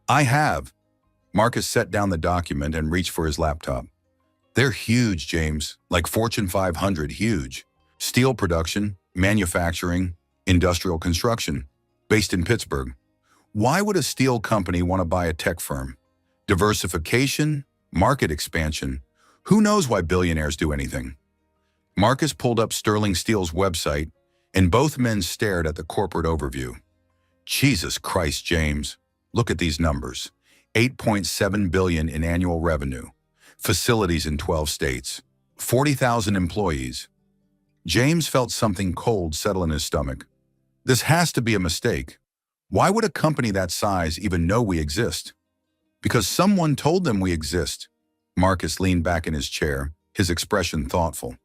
I have. Marcus set down the document and reached for his laptop. They're huge, James, like Fortune 500 huge. Steel production, manufacturing, industrial construction, based in Pittsburgh. Why would a steel company want to buy a tech firm? Diversification, market expansion. Who knows why billionaires do anything? Marcus pulled up Sterling Steel's website, and both men stared at the corporate overview. Jesus Christ, James. Look at these numbers. $8.7 billion in annual revenue. Facilities in 12 states. 40,000 employees. James felt something cold settle in his stomach. This has to be a mistake. Why would a company that size even know we exist? Because someone told them we exist. Marcus leaned back in his chair, his expression thoughtful.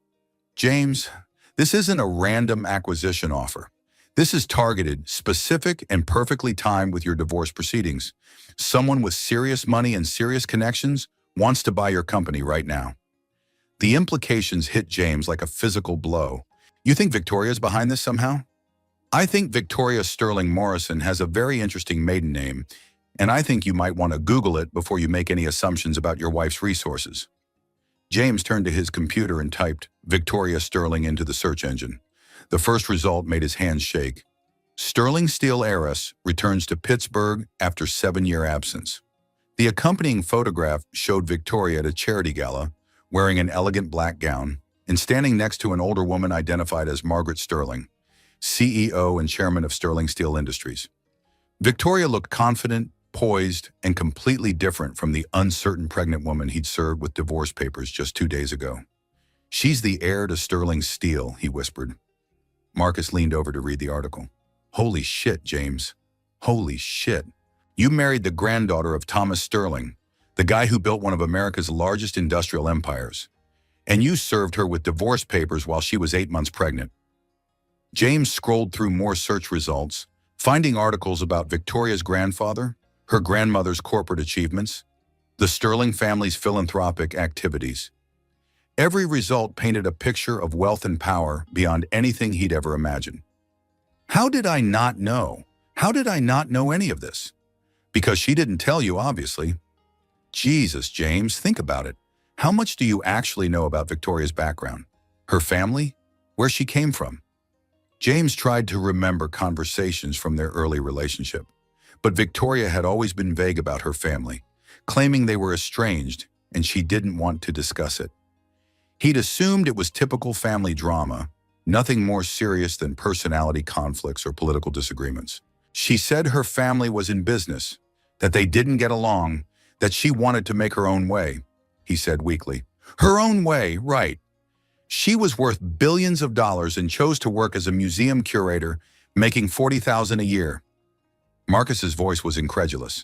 James, this isn't a random acquisition offer. This is targeted, specific, and perfectly timed with your divorce proceedings. Someone with serious money and serious connections wants to buy your company right now. The implications hit James like a physical blow. You think Victoria's behind this somehow? I think Victoria Sterling Morrison has a very interesting maiden name, and I think you might want to Google it before you make any assumptions about your wife's resources. James turned to his computer and typed Victoria Sterling into the search engine. The first result made his hands shake. Sterling Steel Heiress returns to Pittsburgh after 7-year absence. The accompanying photograph showed Victoria at a charity gala, wearing an elegant black gown, and standing next to an older woman identified as Margaret Sterling, CEO and chairman of Sterling Steel Industries. Victoria looked confident, poised, and completely different from the uncertain pregnant woman he'd served with divorce papers just 2 days ago. "She's the heir to Sterling Steel," he whispered. Marcus leaned over to read the article. "Holy shit, James. Holy shit. You married the granddaughter of Thomas Sterling, the guy who built one of America's largest industrial empires. And you served her with divorce papers while she was 8 months pregnant." James scrolled through more search results, finding articles about Victoria's grandfather, her grandmother's corporate achievements, the Sterling family's philanthropic activities. Every result painted a picture of wealth and power beyond anything he'd ever imagined. How did I not know? How did I not know any of this? Because she didn't tell you, obviously. Jesus, James, think about it. How much do you actually know about Victoria's background? Her family? Where she came from? James tried to remember conversations from their early relationship, but Victoria had always been vague about her family, claiming they were estranged and she didn't want to discuss it. He'd assumed it was typical family drama, nothing more serious than personality conflicts or political disagreements. She said her family was in business, that they didn't get along, that she wanted to make her own way, he said weakly. Her own way, right. She was worth billions of dollars and chose to work as a museum curator, making $40,000 a year. Marcus's voice was incredulous.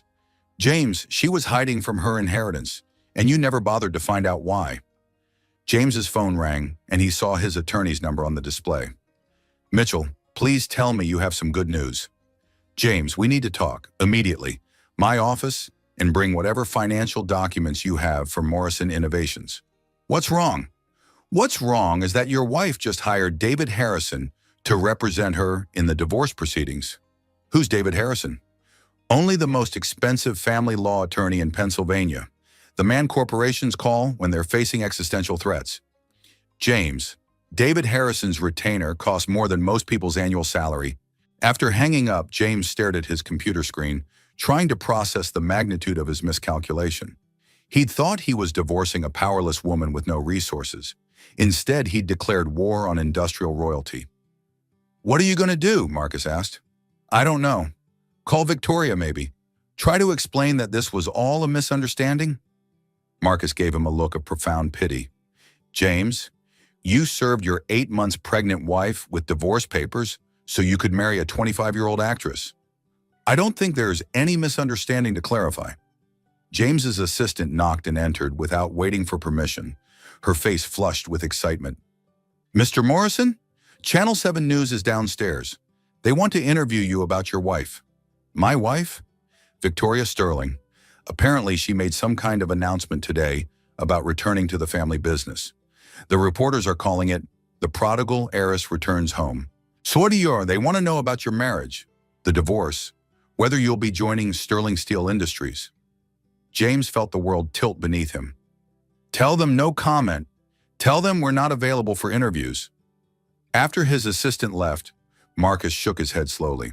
James, she was hiding from her inheritance, and you never bothered to find out why. James's phone rang, and he saw his attorney's number on the display. Mitchell, please tell me you have some good news. James, we need to talk, immediately. My office, and bring whatever financial documents you have from Morrison Innovations. What's wrong? What's wrong is that your wife just hired David Harrison to represent her in the divorce proceedings. Who's David Harrison? Only the most expensive family law attorney in Pennsylvania. The man corporations call when they're facing existential threats. James, David Harrison's retainer costs more than most people's annual salary. After hanging up, James stared at his computer screen, trying to process the magnitude of his miscalculation. He'd thought he was divorcing a powerless woman with no resources. Instead, he'd declared war on industrial royalty. What are you going to do? Marcus asked. I don't know. Call Victoria, maybe. Try to explain that this was all a misunderstanding? Marcus gave him a look of profound pity. James, you served your 8 months pregnant wife with divorce papers so you could marry a 25-year-old actress. I don't think there's any misunderstanding to clarify. James's assistant knocked and entered without waiting for permission, her face flushed with excitement. Mr. Morrison, Channel 7 News is downstairs. They want to interview you about your wife. My wife? Victoria Sterling. Apparently, she made some kind of announcement today about returning to the family business. The reporters are calling it, The Prodigal Heiress Returns Home. So what they want to know about your marriage, the divorce, whether you'll be joining Sterling Steel Industries. James felt the world tilt beneath him. Tell them no comment. Tell them we're not available for interviews. After his assistant left, Marcus shook his head slowly.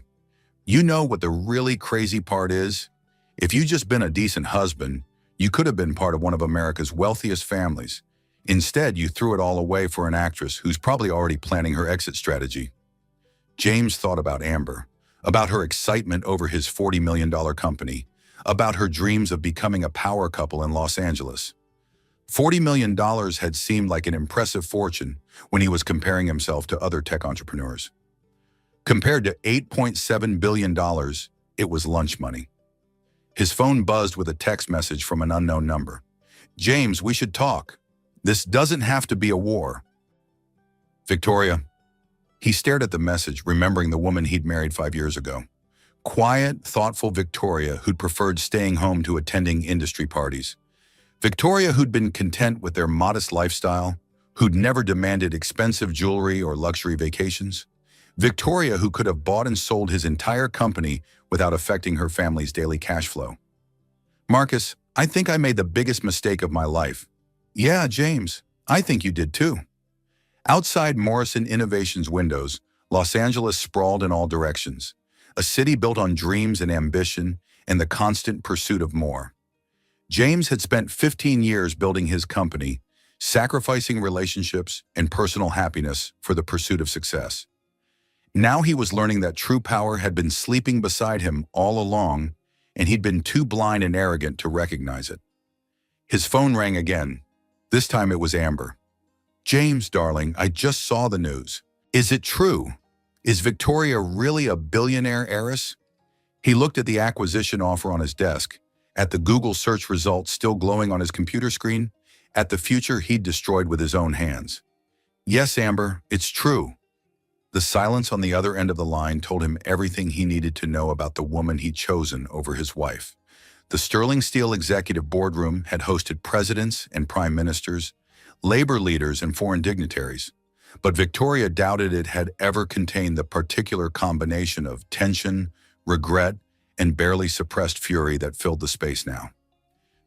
You know what the really crazy part is? If you'd just been a decent husband, you could have been part of one of America's wealthiest families. Instead, you threw it all away for an actress who's probably already planning her exit strategy. James thought about Amber, about her excitement over his $40 million company, about her dreams of becoming a power couple in Los Angeles. $40 million had seemed like an impressive fortune when he was comparing himself to other tech entrepreneurs. Compared to $8.7 billion, it was lunch money. His phone buzzed with a text message from an unknown number. James, we should talk. This doesn't have to be a war. Victoria. He stared at the message, remembering the woman he'd married 5 years ago. Quiet, thoughtful Victoria who'd preferred staying home to attending industry parties. Victoria, who'd been content with their modest lifestyle, who'd never demanded expensive jewelry or luxury vacations. Victoria, who could have bought and sold his entire company without affecting her family's daily cash flow. Marcus, I think I made the biggest mistake of my life. Yeah, James, I think you did too. Outside Morrison Innovations' windows, Los Angeles sprawled in all directions, a city built on dreams and ambition and the constant pursuit of more. James had spent 15 years building his company, sacrificing relationships and personal happiness for the pursuit of success. Now he was learning that true power had been sleeping beside him all along, and he'd been too blind and arrogant to recognize it. His phone rang again. This time it was Amber. James, darling, I just saw the news. Is it true? Is Victoria really a billionaire heiress? He looked at the acquisition offer on his desk, at the Google search results still glowing on his computer screen, at the future he'd destroyed with his own hands. Yes, Amber, it's true. The silence on the other end of the line told him everything he needed to know about the woman he'd chosen over his wife. The Sterling Steel executive boardroom had hosted presidents and prime ministers, labor leaders and foreign dignitaries, but Victoria doubted it had ever contained the particular combination of tension, regret, and barely suppressed fury that filled the space now.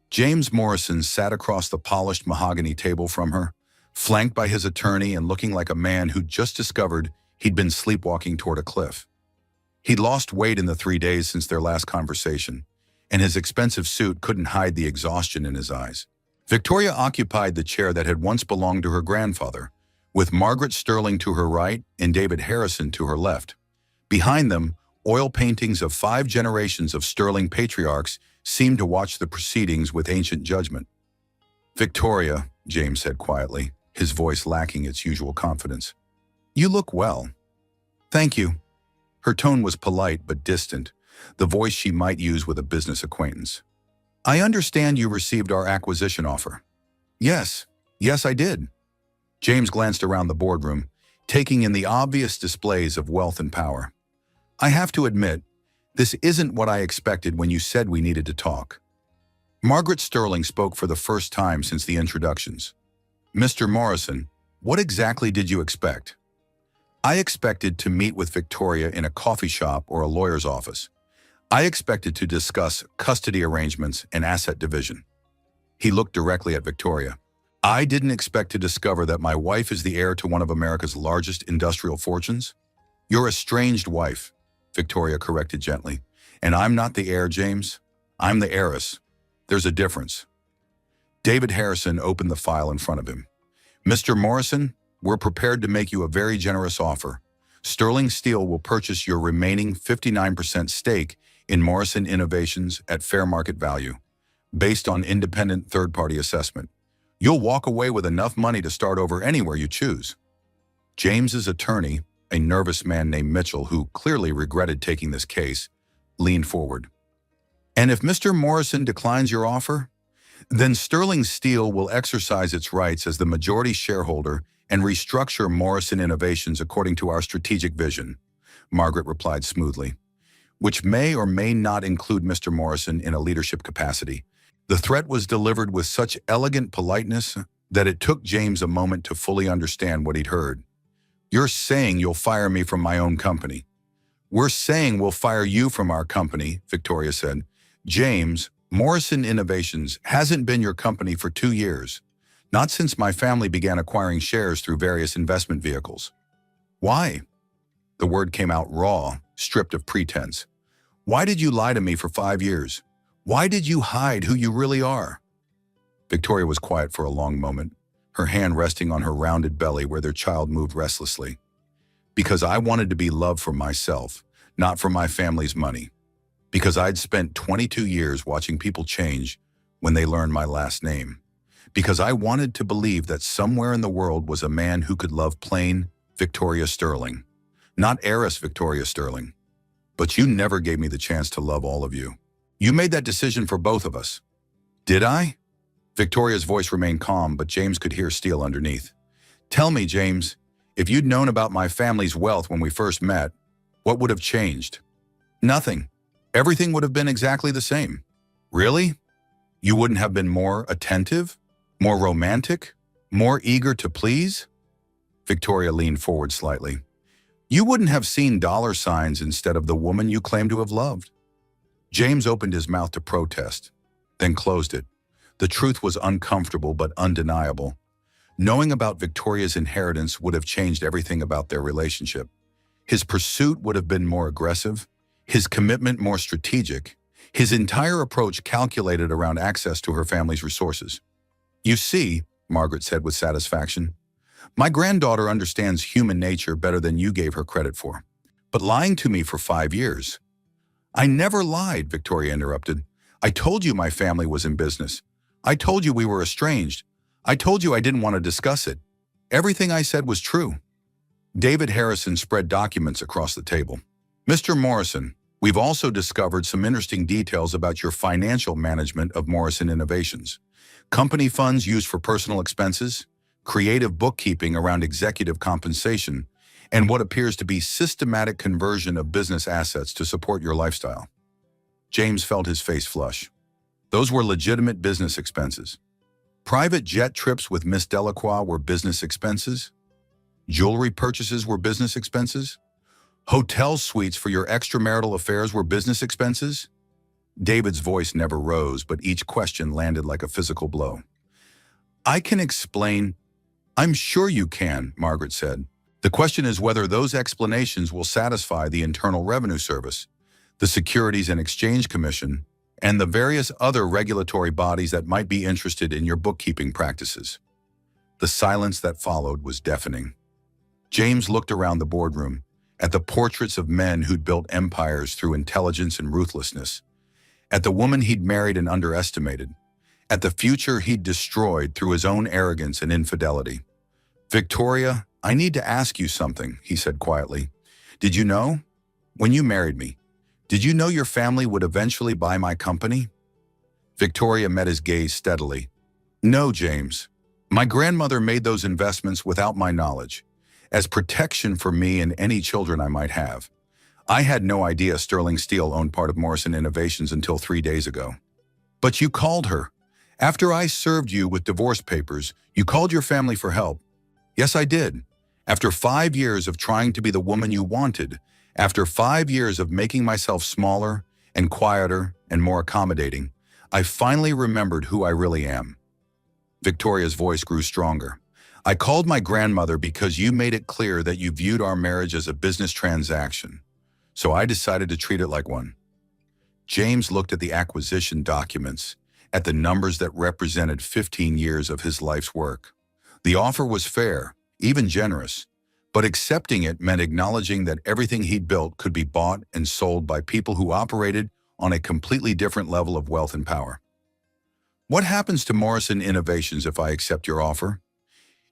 James Morrison sat across the polished mahogany table from her, flanked by his attorney and looking like a man who'd just discovered he'd been sleepwalking toward a cliff. He'd lost weight in the 3 days since their last conversation, and his expensive suit couldn't hide the exhaustion in his eyes. Victoria occupied the chair that had once belonged to her grandfather, with Margaret Sterling to her right and David Harrison to her left. Behind them, oil paintings of 5 generations of Sterling patriarchs seemed to watch the proceedings with ancient judgment. Victoria, James said quietly, his voice lacking its usual confidence. You look well. Thank you. Her tone was polite but distant, the voice she might use with a business acquaintance. I understand you received our acquisition offer. Yes, I did. James glanced around the boardroom, taking in the obvious displays of wealth and power. I have to admit, this isn't what I expected when you said we needed to talk. Margaret Sterling spoke for the first time since the introductions. Mr. Morrison, what exactly did you expect? I expected to meet with Victoria in a coffee shop or a lawyer's office. I expected to discuss custody arrangements and asset division. He looked directly at Victoria. I didn't expect to discover that my wife is the heir to one of America's largest industrial fortunes. Your estranged wife, Victoria corrected gently. And I'm not the heir, James. I'm the heiress. There's a difference. David Harrison opened the file in front of him. Mr. Morrison, we're prepared to make you a very generous offer. Sterling Steel will purchase your remaining 59% stake in Morrison Innovations at fair market value, based on independent third-party assessment. You'll walk away with enough money to start over anywhere you choose. James's attorney, a nervous man named Mitchell who clearly regretted taking this case, leaned forward. And if Mr. Morrison declines your offer, then Sterling Steel will exercise its rights as the majority shareholder and restructure Morrison Innovations according to our strategic vision, Margaret replied smoothly, which may or may not include Mr. Morrison in a leadership capacity. The threat was delivered with such elegant politeness that it took James a moment to fully understand what he'd heard. You're saying you'll fire me from my own company. We're saying we'll fire you from our company, Victoria said. James, Morrison Innovations hasn't been your company for 2 years, not since my family began acquiring shares through various investment vehicles. Why? The word came out raw, stripped of pretense. Why did you lie to me for 5 years? Why did you hide who you really are? Victoria was quiet for a long moment, her hand resting on her rounded belly where their child moved restlessly. Because I wanted to be loved for myself, not for my family's money. Because I'd spent 22 years watching people change when they learned my last name. Because I wanted to believe that somewhere in the world was a man who could love plain Victoria Sterling, not heiress Victoria Sterling. But you never gave me the chance to love all of you. You made that decision for both of us. Did I? Victoria's voice remained calm, but James could hear steel underneath. Tell me, James, if you'd known about my family's wealth when we first met, what would have changed? Nothing. Everything would have been exactly the same. Really? You wouldn't have been more attentive, more romantic, more eager to please? Victoria leaned forward slightly. You wouldn't have seen dollar signs instead of the woman you claim to have loved. James opened his mouth to protest, then closed it. The truth was uncomfortable but undeniable. Knowing about Victoria's inheritance would have changed everything about their relationship. His pursuit would have been more aggressive, his commitment more strategic, his entire approach calculated around access to her family's resources. You see, Margaret said with satisfaction, my granddaughter understands human nature better than you gave her credit for. But lying to me for 5 years. I never lied, Victoria interrupted. I told you my family was in business. I told you we were estranged. I told you I didn't want to discuss it. Everything I said was true. David Harrison spread documents across the table. Mr. Morrison, we've also discovered some interesting details about your financial management of Morrison Innovations. Company funds used for personal expenses, creative bookkeeping around executive compensation, and what appears to be systematic conversion of business assets to support your lifestyle. James felt his face flush. Those were legitimate business expenses. Private jet trips with Miss Delacroix were business expenses. Jewelry purchases were business expenses. Hotel suites for your extramarital affairs were business expenses. David's voice never rose, but each question landed like a physical blow. I can explain. I'm sure you can, Margaret said. The question is whether those explanations will satisfy the Internal Revenue Service, the Securities and Exchange Commission, and the various other regulatory bodies that might be interested in your bookkeeping practices. The silence that followed was deafening. James looked around the boardroom, at the portraits of men who'd built empires through intelligence and ruthlessness, at the woman he'd married and underestimated, at the future he'd destroyed through his own arrogance and infidelity. Victoria, I need to ask you something, he said quietly. Did you know? When you married me, did you know your family would eventually buy my company? Victoria met his gaze steadily. No, James. My grandmother made those investments without my knowledge, as protection for me and any children I might have. I had no idea Sterling Steel owned part of Morrison Innovations until 3 days ago. But you called her. After I served you with divorce papers, you called your family for help. Yes, I did. After 5 years of trying to be the woman you wanted, after 5 years of making myself smaller and quieter and more accommodating, I finally remembered who I really am. Victoria's voice grew stronger. I called my grandmother because you made it clear that you viewed our marriage as a business transaction. So I decided to treat it like one. James looked at the acquisition documents, at the numbers that represented 15 years of his life's work. The offer was fair, even generous, but accepting it meant acknowledging that everything he'd built could be bought and sold by people who operated on a completely different level of wealth and power. What happens to Morrison Innovations if I accept your offer?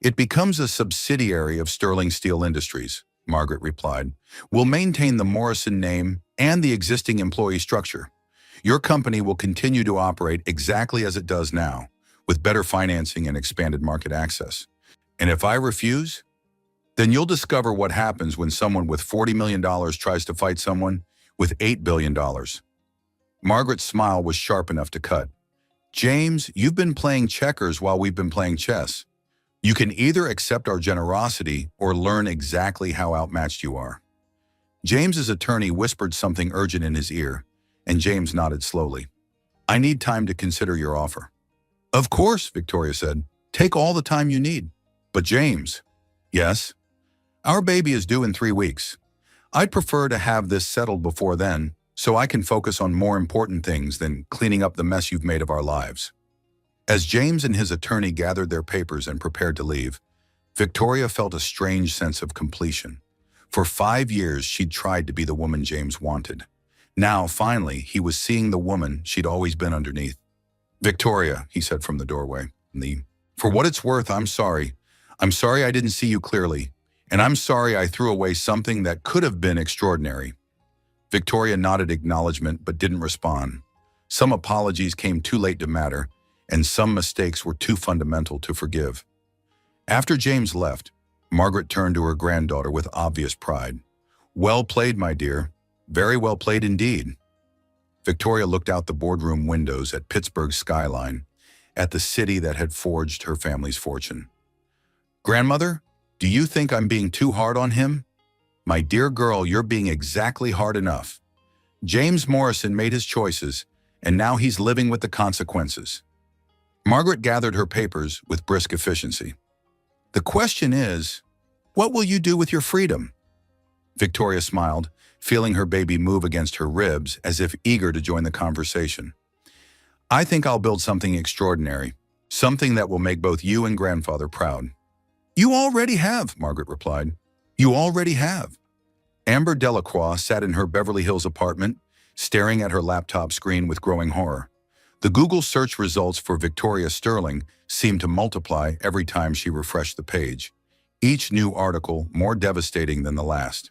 It becomes a subsidiary of Sterling Steel Industries, Margaret replied. We'll maintain the Morrison name and the existing employee structure. Your company will continue to operate exactly as it does now, with better financing and expanded market access. And if I refuse, then you'll discover what happens when someone with $40 million tries to fight someone with $8 billion. Margaret's smile was sharp enough to cut. James, you've been playing checkers while we've been playing chess. You can either accept our generosity or learn exactly how outmatched you are. James's attorney whispered something urgent in his ear, and James nodded slowly. I need time to consider your offer. Of course, Victoria said. Take all the time you need. But James. Yes? Our baby is due in 3 weeks. I'd prefer to have this settled before then, so I can focus on more important things than cleaning up the mess you've made of our lives. As James and his attorney gathered their papers and prepared to leave, Victoria felt a strange sense of completion. For 5 years, she'd tried to be the woman James wanted. Now, finally, he was seeing the woman she'd always been underneath. Victoria, he said from the doorway. For what it's worth, I'm sorry. I'm sorry I didn't see you clearly, and I'm sorry I threw away something that could have been extraordinary. Victoria nodded acknowledgement but didn't respond. Some apologies came too late to matter, and some mistakes were too fundamental to forgive. After James left, Margaret turned to her granddaughter with obvious pride. Well played, my dear. Very well played indeed. Victoria looked out the boardroom windows at Pittsburgh's skyline, at the city that had forged her family's fortune. Grandmother, do you think I'm being too hard on him? My dear girl, you're being exactly hard enough. James Morrison made his choices, and now he's living with the consequences. Margaret gathered her papers with brisk efficiency. The question is, what will you do with your freedom? Victoria smiled, feeling her baby move against her ribs as if eager to join the conversation. I think I'll build something extraordinary, something that will make both you and grandfather proud. You already have, Margaret replied. You already have. Amber Delacroix sat in her Beverly Hills apartment, staring at her laptop screen with growing horror. The Google search results for Victoria Sterling seemed to multiply every time she refreshed the page, each new article more devastating than the last.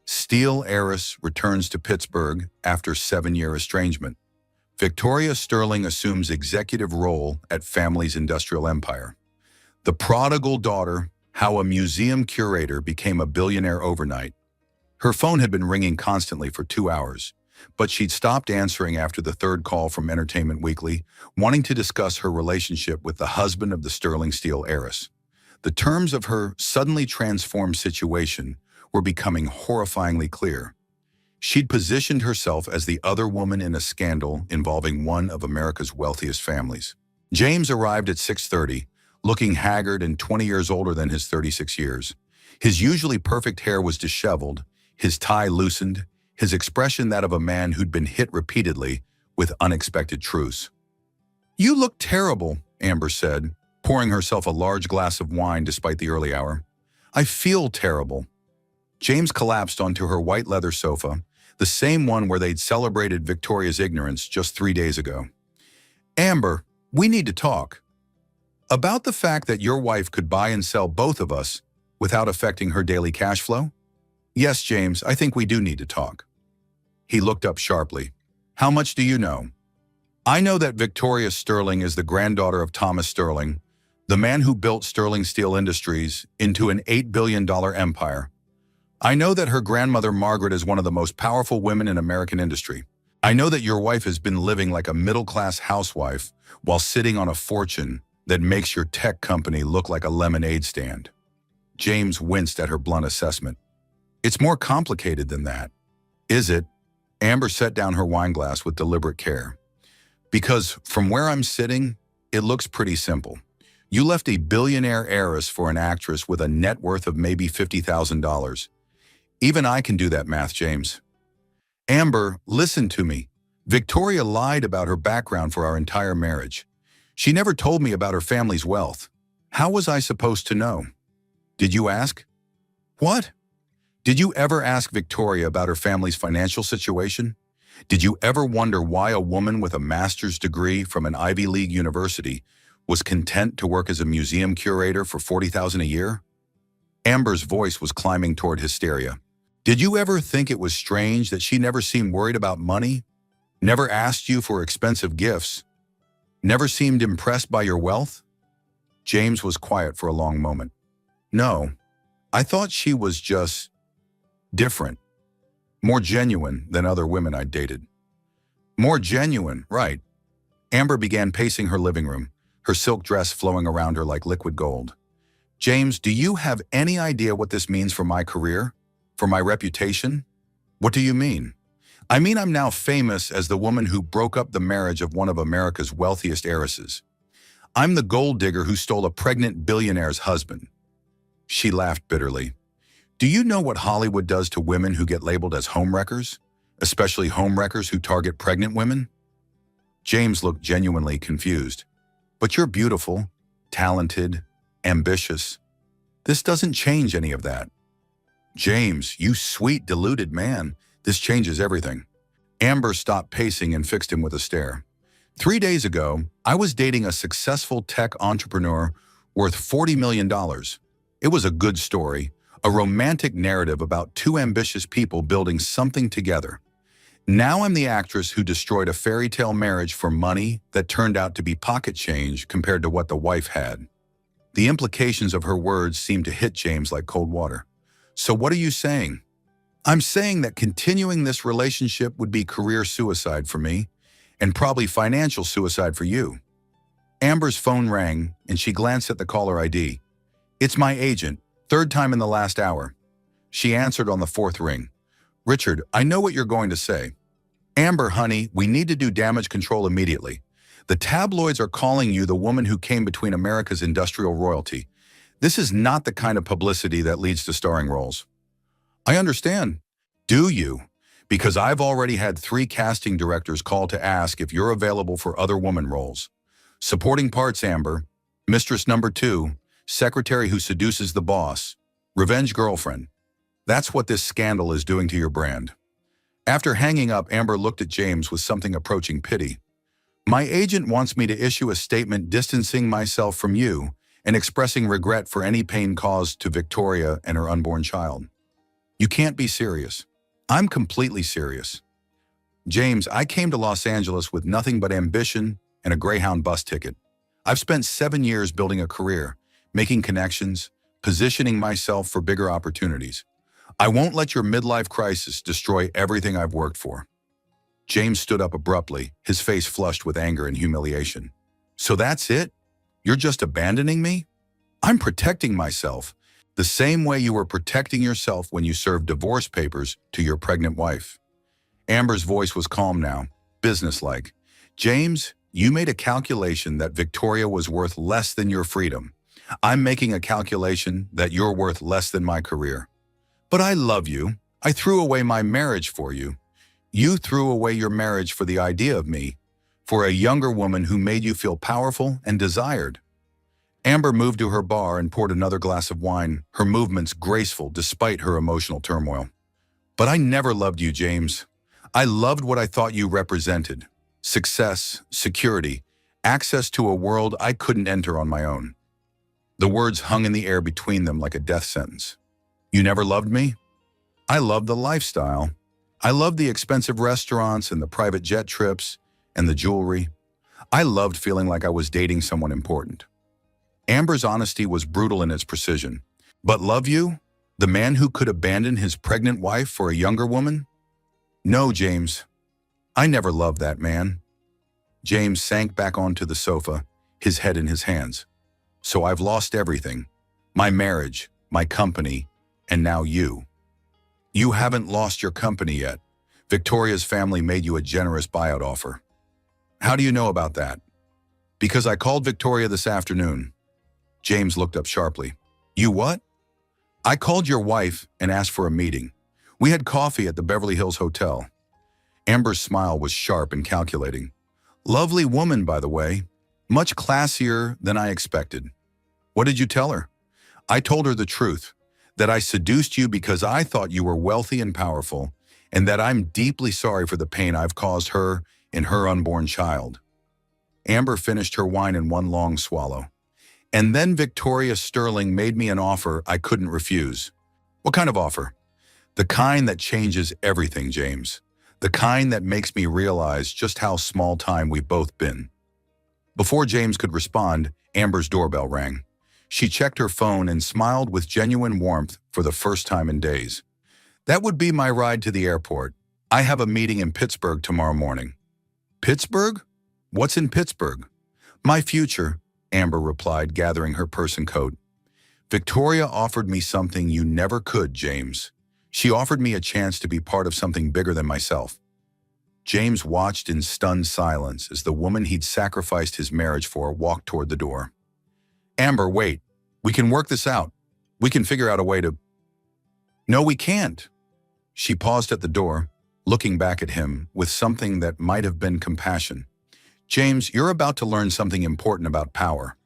Steel heiress returns to Pittsburgh after 7-year estrangement. Victoria Sterling assumes executive role at family's industrial empire. The prodigal daughter, how a museum curator became a billionaire overnight. Her phone had been ringing constantly for 2 hours, but she'd stopped answering after the third call from Entertainment Weekly, wanting to discuss her relationship with the husband of the Sterling Steel heiress. The terms of her suddenly transformed situation were becoming horrifyingly clear. She'd positioned herself as the other woman in a scandal involving one of America's wealthiest families. James arrived at 6:30, looking haggard and 20 years older than his 36 years. His usually perfect hair was disheveled, his tie loosened, his expression that of a man who'd been hit repeatedly with unexpected truths. You look terrible, Amber said, pouring herself a large glass of wine despite the early hour. I feel terrible. James collapsed onto her white leather sofa, the same one where they'd celebrated Victoria's ignorance just 3 days ago. Amber, we need to talk. About the fact that your wife could buy and sell both of us without affecting her daily cash flow? Yes, James, I think we do need to talk. He looked up sharply. How much do you know? I know that Victoria Sterling is the granddaughter of Thomas Sterling, the man who built Sterling Steel Industries into an $8 billion empire. I know that her grandmother Margaret is one of the most powerful women in American industry. I know that your wife has been living like a middle-class housewife while sitting on a fortune that makes your tech company look like a lemonade stand. James winced at her blunt assessment. It's more complicated than that. Is it? Amber set down her wine glass with deliberate care. Because from where I'm sitting, it looks pretty simple. You left a billionaire heiress for an actress with a net worth of maybe $50,000. Even I can do that math, James. Amber, listen to me. Victoria lied about her background for our entire marriage. She never told me about her family's wealth. How was I supposed to know? Did you ask? What? Did you ever ask Victoria about her family's financial situation? Did you ever wonder why a woman with a master's degree from an Ivy League university was content to work as a museum curator for $40,000 a year? Amber's voice was climbing toward hysteria. Did you ever think it was strange that she never seemed worried about money, never asked you for expensive gifts, never seemed impressed by your wealth? James was quiet for a long moment. No, I thought she was just different, more genuine than other women I'd dated. More genuine, right. Amber began pacing her living room, her silk dress flowing around her like liquid gold. James, do you have any idea what this means for my career? For my reputation? What do you mean? I mean, I'm now famous as the woman who broke up the marriage of one of America's wealthiest heiresses. I'm the gold digger who stole a pregnant billionaire's husband. She laughed bitterly. Do you know what Hollywood does to women who get labeled as homewreckers, especially homewreckers who target pregnant women? James looked genuinely confused. But you're beautiful, talented, ambitious. This doesn't change any of that. James, you sweet, deluded man, this changes everything. Amber stopped pacing and fixed him with a stare. 3 days ago, I was dating a successful tech entrepreneur worth $40 million. It was a good story, a romantic narrative about two ambitious people building something together. Now I'm the actress who destroyed a fairy tale marriage for money that turned out to be pocket change compared to what the wife had. The implications of her words seemed to hit James like cold water. So what are you saying? I'm saying that continuing this relationship would be career suicide for me, and probably financial suicide for you. Amber's phone rang, and she glanced at the caller ID. It's my agent, third time in the last hour. She answered on the fourth ring. Richard, I know what you're going to say. Amber, honey, we need to do damage control immediately. The tabloids are calling you the woman who came between America's industrial royalty. This is not the kind of publicity that leads to starring roles. I understand. Do you? Because I've already had 3 casting directors call to ask if you're available for other woman roles. Supporting parts, Amber. Mistress number 2, secretary who seduces the boss, revenge girlfriend. That's what this scandal is doing to your brand. After hanging up, Amber looked at James with something approaching pity. My agent wants me to issue a statement distancing myself from you and expressing regret for any pain caused to Victoria and her unborn child. You can't be serious. I'm completely serious. James, I came to Los Angeles with nothing but ambition and a Greyhound bus ticket. I've spent 7 years building a career, making connections, positioning myself for bigger opportunities. I won't let your midlife crisis destroy everything I've worked for. James stood up abruptly, his face flushed with anger and humiliation. So that's it? You're just abandoning me? I'm protecting myself, the same way you were protecting yourself when you served divorce papers to your pregnant wife. Amber's voice was calm now, businesslike. James, you made a calculation that Victoria was worth less than your freedom. I'm making a calculation that you're worth less than my career. But I love you. I threw away my marriage for you. You threw away your marriage for the idea of me, for a younger woman who made you feel powerful and desired. Amber moved to her bar and poured another glass of wine, her movements graceful despite her emotional turmoil. But I never loved you, James. I loved what I thought you represented. Success, security, access to a world I couldn't enter on my own. The words hung in the air between them like a death sentence. You never loved me? I loved the lifestyle. I loved the expensive restaurants and the private jet trips and the jewelry. I loved feeling like I was dating someone important. Amber's honesty was brutal in its precision. But love you? The man who could abandon his pregnant wife for a younger woman? No, James. I never loved that man. James sank back onto the sofa, his head in his hands. So I've lost everything. My marriage, my company, and now you. You haven't lost your company yet. Victoria's family made you a generous buyout offer. How do you know about that? Because I called Victoria this afternoon. James looked up sharply. You what? I called your wife and asked for a meeting. We had coffee at the Beverly Hills Hotel. Amber's smile was sharp and calculating. Lovely woman, by the way. Much classier than I expected. What did you tell her? I told her the truth, that I seduced you because I thought you were wealthy and powerful, and that I'm deeply sorry for the pain I've caused her and her unborn child. Amber finished her wine in one long swallow. And then Victoria Sterling made me an offer I couldn't refuse. What kind of offer? The kind that changes everything, James. The kind that makes me realize just how small time we've both been. Before James could respond, Amber's doorbell rang. She checked her phone and smiled with genuine warmth for the first time in days. That would be my ride to the airport. I have a meeting in Pittsburgh tomorrow morning. Pittsburgh? What's in Pittsburgh? My future, Amber replied, gathering her purse and coat. Victoria offered me something you never could, James. She offered me a chance to be part of something bigger than myself. James watched in stunned silence as the woman he'd sacrificed his marriage for walked toward the door. Amber, wait. We can work this out. We can figure out a way to... No, we can't. She paused at the door, looking back at him with something that might have been compassion. James, you're about to learn something important about power.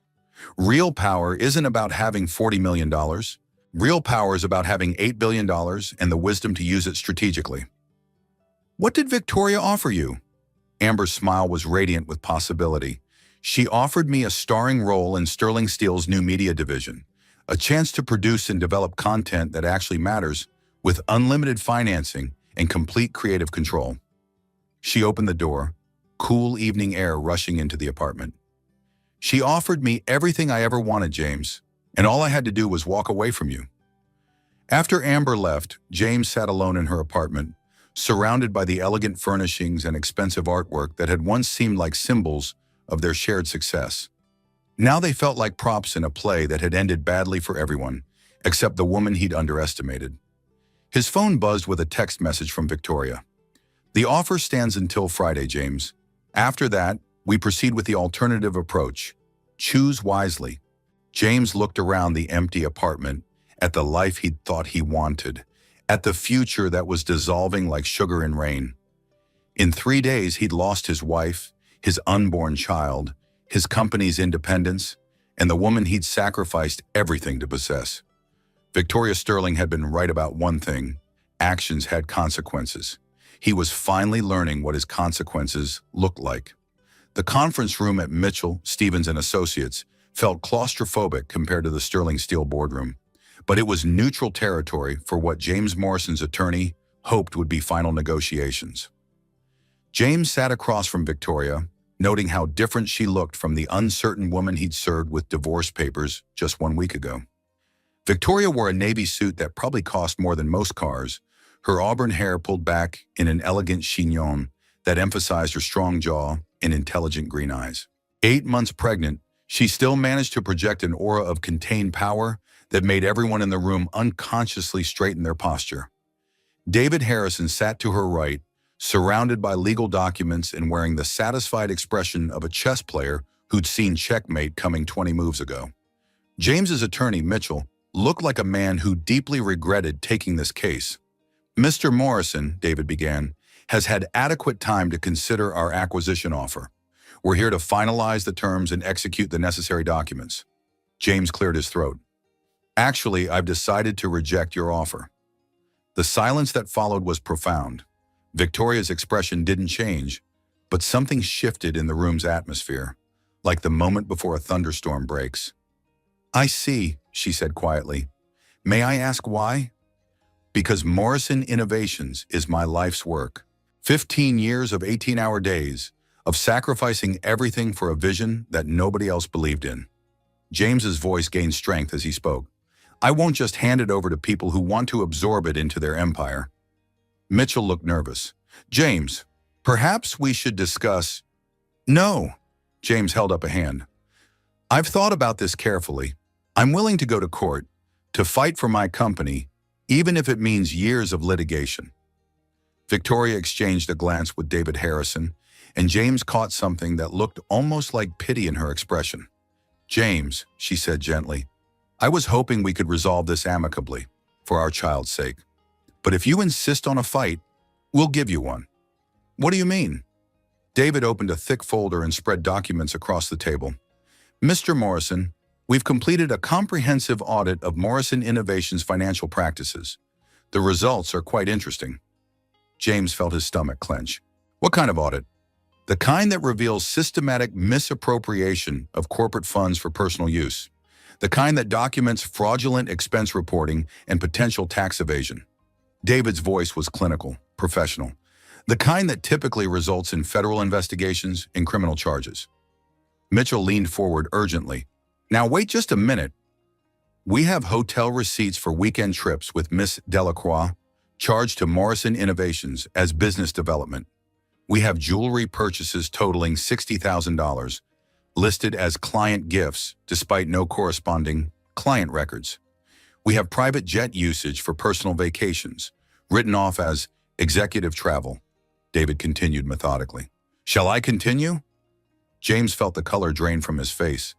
Real power isn't about having $40 million. Real power is about having $8 billion and the wisdom to use it strategically. What did Victoria offer you? Amber's smile was radiant with possibility. She offered me a starring role in Sterling Steel's new media division, a chance to produce and develop content that actually matters, with unlimited financing and complete creative control. She opened the door, cool evening air rushing into the apartment. She offered me everything I ever wanted, James, and all I had to do was walk away from you. After Amber left, James sat alone in her apartment, surrounded by the elegant furnishings and expensive artwork that had once seemed like symbols of their shared success. Now they felt like props in a play that had ended badly for everyone, except the woman he'd underestimated. His phone buzzed with a text message from Victoria. "The offer stands until Friday, James. After that, we proceed with the alternative approach. Choose wisely." James looked around the empty apartment, at the life he'd thought he wanted, at the future that was dissolving like sugar in rain. In 3 days, he'd lost his wife, his unborn child, his company's independence, and the woman he'd sacrificed everything to possess. Victoria Sterling had been right about one thing: actions had consequences. He was finally learning what his consequences looked like. The conference room at Mitchell, Stevens & Associates felt claustrophobic compared to the Sterling Steel boardroom, but it was neutral territory for what James Morrison's attorney hoped would be final negotiations. James sat across from Victoria, noting how different she looked from the uncertain woman he'd served with divorce papers just 1 week ago. Victoria wore a navy suit that probably cost more than most cars, her auburn hair pulled back in an elegant chignon that emphasized her strong jaw and intelligent green eyes. 8 months pregnant, she still managed to project an aura of contained power that made everyone in the room unconsciously straighten their posture. David Harrison sat to her right, surrounded by legal documents and wearing the satisfied expression of a chess player who'd seen checkmate coming 20 moves ago. James's attorney, Mitchell, looked like a man who deeply regretted taking this case. "Mr. Morrison," David began, "has had adequate time to consider our acquisition offer. We're here to finalize the terms and execute the necessary documents." James cleared his throat. "Actually, I've decided to reject your offer." The silence that followed was profound. Victoria's expression didn't change, but something shifted in the room's atmosphere, like the moment before a thunderstorm breaks. "I see," she said quietly. "May I ask why?" "Because Morrison Innovations is my life's work. 15 years of 18-hour days, of sacrificing everything for a vision that nobody else believed in." James's voice gained strength as he spoke. "I won't just hand it over to people who want to absorb it into their empire." Mitchell looked nervous. "James, perhaps we should discuss—" "No," James held up a hand. "I've thought about this carefully. I'm willing to go to court, to fight for my company, even if it means years of litigation." Victoria exchanged a glance with David Harrison, and James caught something that looked almost like pity in her expression. "James," she said gently, "I was hoping we could resolve this amicably, for our child's sake. But if you insist on a fight, we'll give you one." "What do you mean?" David opened a thick folder and spread documents across the table. "Mr. Morrison, we've completed a comprehensive audit of Morrison Innovations' financial practices. The results are quite interesting." James felt his stomach clench. "What kind of audit?" "The kind that reveals systematic misappropriation of corporate funds for personal use. The kind that documents fraudulent expense reporting and potential tax evasion." David's voice was clinical, professional. "The kind that typically results in federal investigations and criminal charges." Mitchell leaned forward urgently. "Now wait just a minute. We have hotel receipts for weekend trips with Miss Delacroix, charged to Morrison Innovations as business development. We have jewelry purchases totaling $60,000, listed as client gifts despite no corresponding client records. We have private jet usage for personal vacations, written off as executive travel." David continued methodically. "Shall I continue?" James felt the color drain from his face.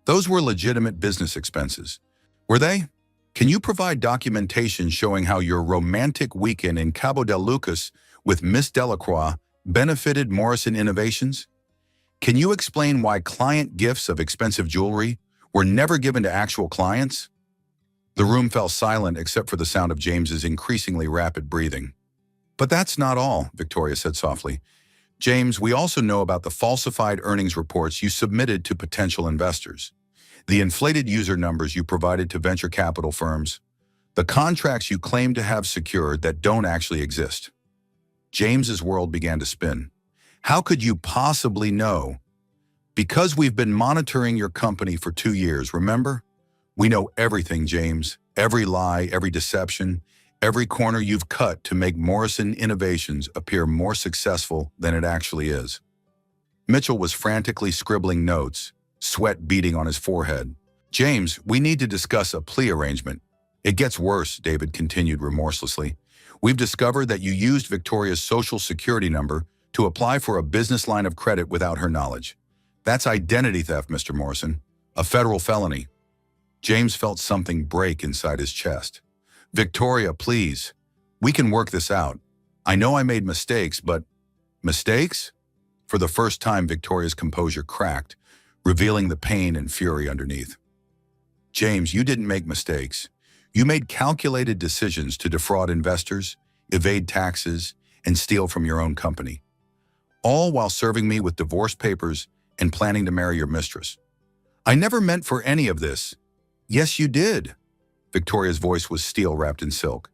"Those were legitimate business expenses. Were they? Can you provide documentation showing how your romantic weekend in Cabo Del Lucas with Miss Delacroix benefited Morrison Innovations? Can you explain why client gifts of expensive jewelry were never given to actual clients?" The room fell silent except for the sound of James's increasingly rapid breathing. "But that's not all," Victoria said softly. "James, we also know about the falsified earnings reports you submitted to potential investors, the inflated user numbers you provided to venture capital firms, the contracts you claim to have secured that don't actually exist." James's world began to spin. "How could you possibly know?" "Because we've been monitoring your company for 2 years, remember? We know everything, James, Every lie, every deception, every corner you've cut to make Morrison Innovations appear more successful than it actually is. Mitchell was frantically scribbling notes, sweat beading on his forehead. James, we need to discuss a plea arrangement. It gets worse, David continued remorselessly. We've discovered that you used Victoria's social security number to apply for a business line of credit without her knowledge. That's identity theft, Mr. Morrison, a federal felony. James felt something break inside his chest. Victoria, please. We can work this out. I know I made mistakes, but… Mistakes? For the first time, Victoria's composure cracked, revealing the pain and fury underneath. James, you didn't make mistakes. You made calculated decisions to defraud investors, evade taxes, and steal from your own company. All while serving me with divorce papers and planning to marry your mistress. I never meant for any of this. Yes, you did. Victoria's voice was steel wrapped in silk.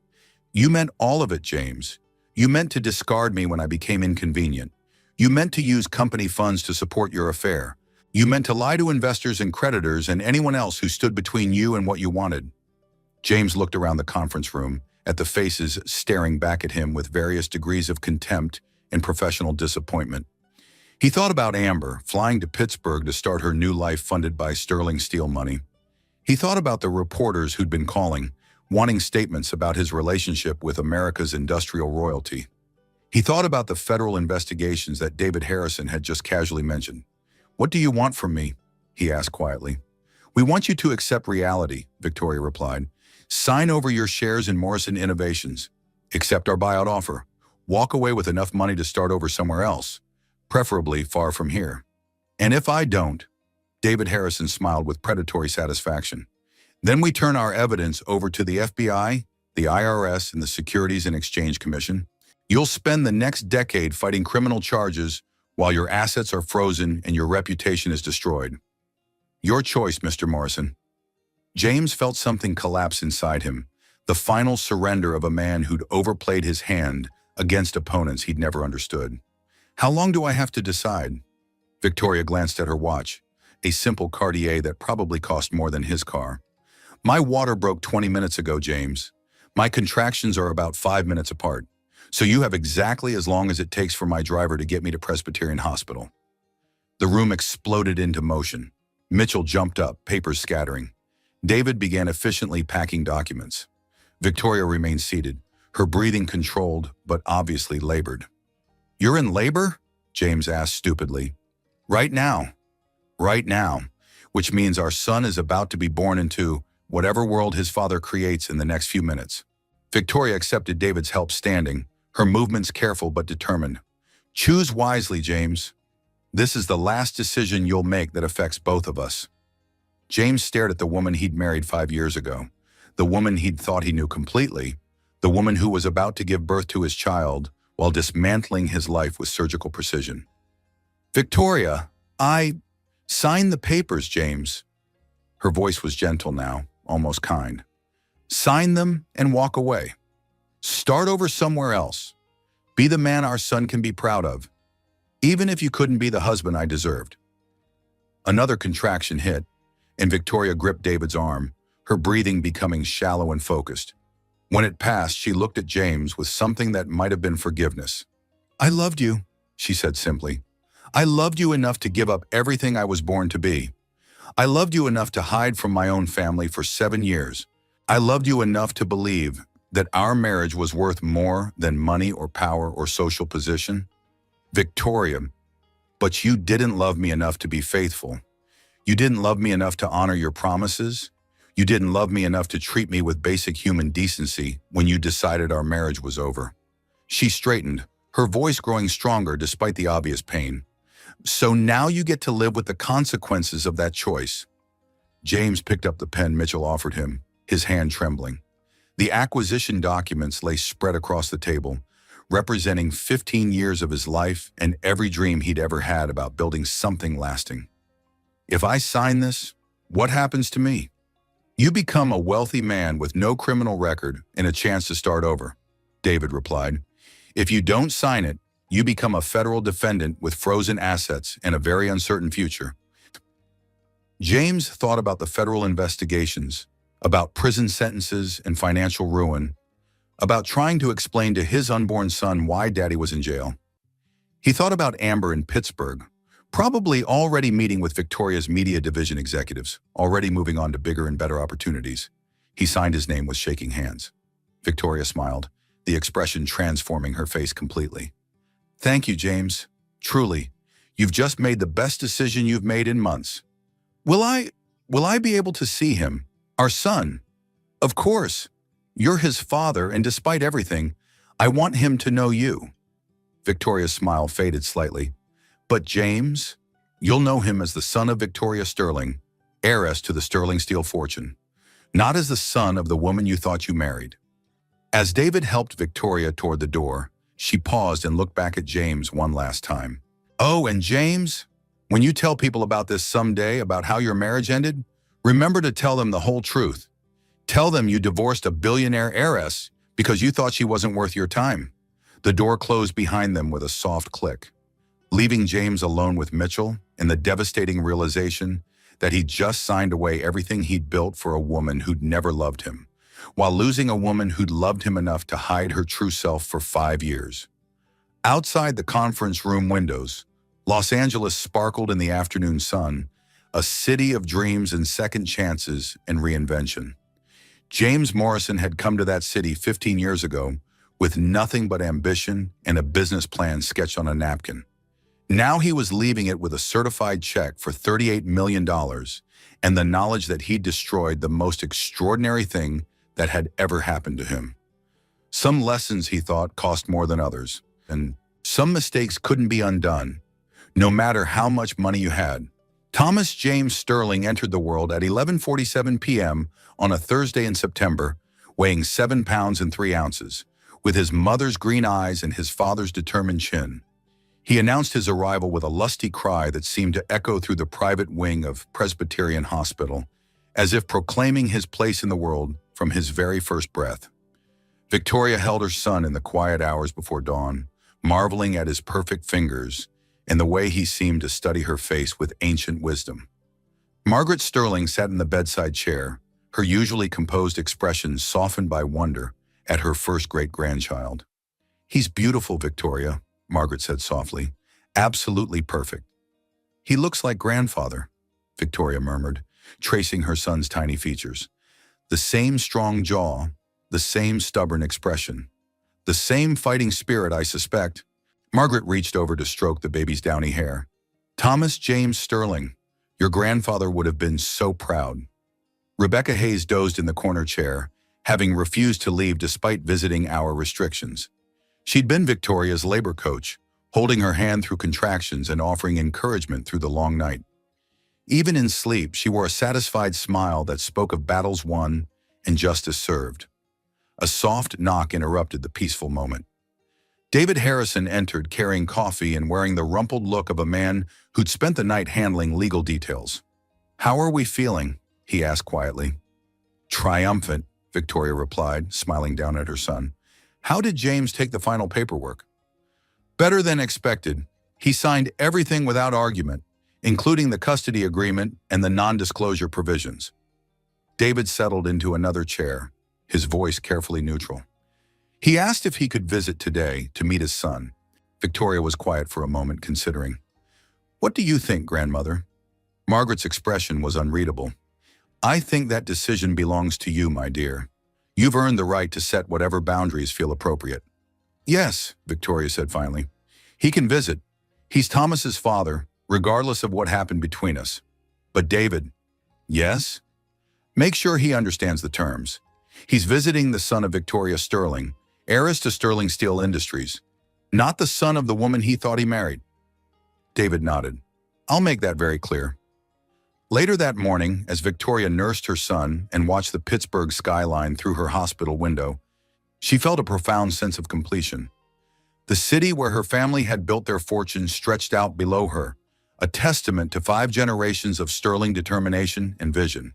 You meant all of it, James. You meant to discard me when I became inconvenient. You meant to use company funds to support your affair. You meant to lie to investors and creditors and anyone else who stood between you and what you wanted. James looked around the conference room at the faces staring back at him with various degrees of contempt and professional disappointment. He thought about Amber flying to Pittsburgh to start her new life funded by sterling steel money. He thought about the reporters who'd been calling, wanting statements about his relationship with America's industrial royalty. He thought about the federal investigations that David Harrison had just casually mentioned. What do you want from me? He asked quietly. We want you to accept reality, Victoria replied. Sign over your shares in Morrison Innovations. Accept our buyout offer. Walk away with enough money to start over somewhere else, preferably far from here. And if I don't, David Harrison smiled with predatory satisfaction. Then we turn our evidence over to the FBI, the IRS, and the Securities and Exchange Commission. You'll spend the next decade fighting criminal charges while your assets are frozen and your reputation is destroyed. Your choice, Mr. Morrison. James felt something collapse inside him, the final surrender of a man who'd overplayed his hand against opponents he'd never understood. How long do I have to decide? Victoria glanced at her watch, a simple Cartier that probably cost more than his car. My water broke 20 minutes ago, James. My contractions are about 5 minutes apart, so you have exactly as long as it takes for my driver to get me to Presbyterian Hospital. The room exploded into motion. Mitchell jumped up, papers scattering. David began efficiently packing documents. Victoria remained seated, her breathing controlled but obviously labored. You're in labor? James asked stupidly. Right now, which means our son is about to be born into whatever world his father creates in the next few minutes. Victoria accepted David's help standing, her movements careful but determined. Choose wisely, James. This is the last decision you'll make that affects both of us. James stared at the woman he'd married 5 years ago, the woman he'd thought he knew completely, the woman who was about to give birth to his child while dismantling his life with surgical precision. Victoria, sign the papers, James. Her voice was gentle now, almost kind. Sign them and walk away. Start over somewhere else. Be the man our son can be proud of, even if you couldn't be the husband I deserved. Another contraction hit, and Victoria gripped David's arm, her breathing becoming shallow and focused. When it passed, she looked at James with something that might have been forgiveness. I loved you, she said simply. I loved you enough to give up everything I was born to be. I loved you enough to hide from my own family for 7 years. I loved you enough to believe that our marriage was worth more than money or power or social position. Victoria, but you didn't love me enough to be faithful. You didn't love me enough to honor your promises. You didn't love me enough to treat me with basic human decency when you decided our marriage was over. She straightened, her voice growing stronger despite the obvious pain. So now you get to live with the consequences of that choice. James picked up the pen Mitchell offered him, his hand trembling. The acquisition documents lay spread across the table, representing 15 years of his life and every dream he'd ever had about building something lasting. If I sign this, what happens to me? You become a wealthy man with no criminal record and a chance to start over, David replied. If you don't sign it, you become a federal defendant with frozen assets and a very uncertain future. James thought about the federal investigations, about prison sentences and financial ruin, about trying to explain to his unborn son why Daddy was in jail. He thought about Amber in Pittsburgh, probably already meeting with Victoria's media division executives, already moving on to bigger and better opportunities. He signed his name with shaking hands. Victoria smiled, the expression transforming her face completely. "Thank you, James. Truly, you've just made the best decision you've made in months. Will I be able to see him? Our son? Of course. You're his father, and despite everything, I want him to know you." Victoria's smile faded slightly. "But James, you'll know him as the son of Victoria Sterling, heiress to the Sterling Steel fortune, not as the son of the woman you thought you married." As David helped Victoria toward the door, she paused and looked back at James one last time. "Oh, and James, when you tell people about this someday, about how your marriage ended, remember to tell them the whole truth. Tell them you divorced a billionaire heiress because you thought she wasn't worth your time." The door closed behind them with a soft click, leaving James alone with Mitchell and the devastating realization that he'd just signed away everything he'd built for a woman who'd never loved him, while losing a woman who'd loved him enough to hide her true self for 5 years. Outside the conference room windows, Los Angeles sparkled in the afternoon sun, a city of dreams and second chances and reinvention. James Morrison had come to that city 15 years ago with nothing but ambition and a business plan sketched on a napkin. Now he was leaving it with a certified check for $38 million and the knowledge that he'd destroyed the most extraordinary thing that had ever happened to him. Some lessons, he thought, cost more than others, and some mistakes couldn't be undone, no matter how much money you had. Thomas James Sterling entered the world at 11:47 p.m. on a Thursday in September, weighing 7 pounds and 3 ounces, with his mother's green eyes and his father's determined chin. He announced his arrival with a lusty cry that seemed to echo through the private wing of Presbyterian Hospital, as if proclaiming his place in the world from his very first breath. Victoria held her son in the quiet hours before dawn, marveling at his perfect fingers and the way he seemed to study her face with ancient wisdom. Margaret Sterling sat in the bedside chair, her usually composed expression softened by wonder at her first great-grandchild. "He's beautiful, Victoria," Margaret said softly. "Absolutely perfect." "He looks like grandfather," Victoria murmured, tracing her son's tiny features. "The same strong jaw, the same stubborn expression, the same fighting spirit, I suspect." Margaret reached over to stroke the baby's downy hair. "Thomas James Sterling, your grandfather would have been so proud." Rebecca Hayes dozed in the corner chair, having refused to leave despite visiting hour restrictions. She'd been Victoria's labor coach, holding her hand through contractions and offering encouragement through the long night. Even in sleep, she wore a satisfied smile that spoke of battles won and justice served. A soft knock interrupted the peaceful moment. David Harrison entered carrying coffee and wearing the rumpled look of a man who'd spent the night handling legal details. "How are we feeling?" he asked quietly. "Triumphant," Victoria replied, smiling down at her son. "How did James take the final paperwork?" "Better than expected. He signed everything without argument, including the custody agreement and the non-disclosure provisions." David settled into another chair, his voice carefully neutral. He asked if he could visit today to meet his son. Victoria was quiet for a moment, considering. "What do you think, grandmother?" Margaret's expression was unreadable. "I think that decision belongs to you, my dear. You've earned the right to set whatever boundaries feel appropriate." "Yes," Victoria said finally. "He can visit. He's Thomas's father, regardless of what happened between us. But David..." "Yes?" "Make sure he understands the terms. He's visiting the son of Victoria Sterling, heiress to Sterling Steel Industries, not the son of the woman he thought he married." David nodded. "I'll make that very clear." Later that morning, as Victoria nursed her son and watched the Pittsburgh skyline through her hospital window, she felt a profound sense of completion. The city where her family had built their fortune stretched out below her, a testament to 5 generations of sterling determination and vision.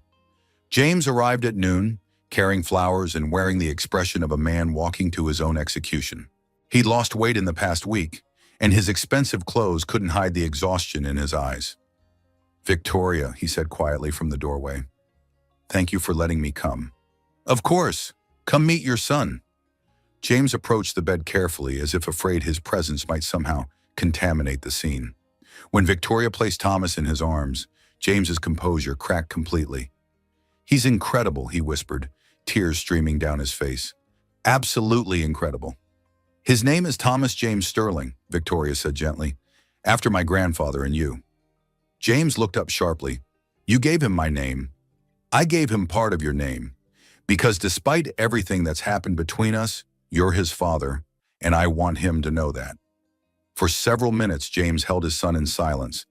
James arrived at noon, carrying flowers and wearing the expression of a man walking to his own execution. He'd lost weight in the past week, and his expensive clothes couldn't hide the exhaustion in his eyes. "Victoria," he said quietly from the doorway. Thank you for letting me come. Of course. Come meet your son. James approached the bed carefully, as if afraid his presence might somehow contaminate the scene. When Victoria placed Thomas in his arms, James's composure cracked completely. He's incredible, he whispered, tears streaming down his face. Absolutely incredible. His name is Thomas James Sterling, Victoria said gently, after my grandfather and you. James looked up sharply. You gave him my name. I gave him part of your name. Because despite everything that's happened between us, you're his father, and I want him to know that. For several minutes, James held his son in silence,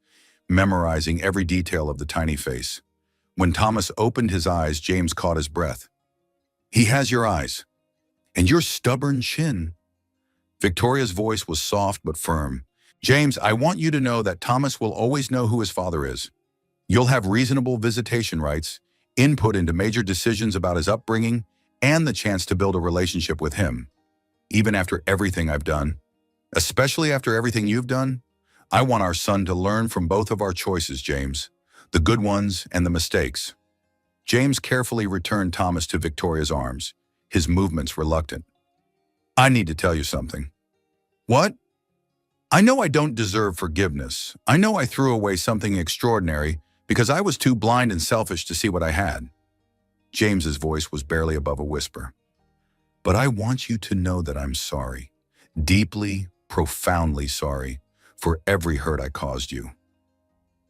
memorizing every detail of the tiny face. When Thomas opened his eyes, James caught his breath. He has your eyes, and your stubborn chin. Victoria's voice was soft but firm. James, I want you to know that Thomas will always know who his father is. You'll have reasonable visitation rights, input into major decisions about his upbringing, and the chance to build a relationship with him. Even after everything I've done, especially after everything you've done, I want our son to learn from both of our choices, James, the good ones and the mistakes. James carefully returned Thomas to Victoria's arms, his movements reluctant. I need to tell you something. What? I know I don't deserve forgiveness. I know I threw away something extraordinary because I was too blind and selfish to see what I had. James's voice was barely above a whisper. But I want you to know that I'm sorry, deeply, profoundly sorry, for every hurt I caused you.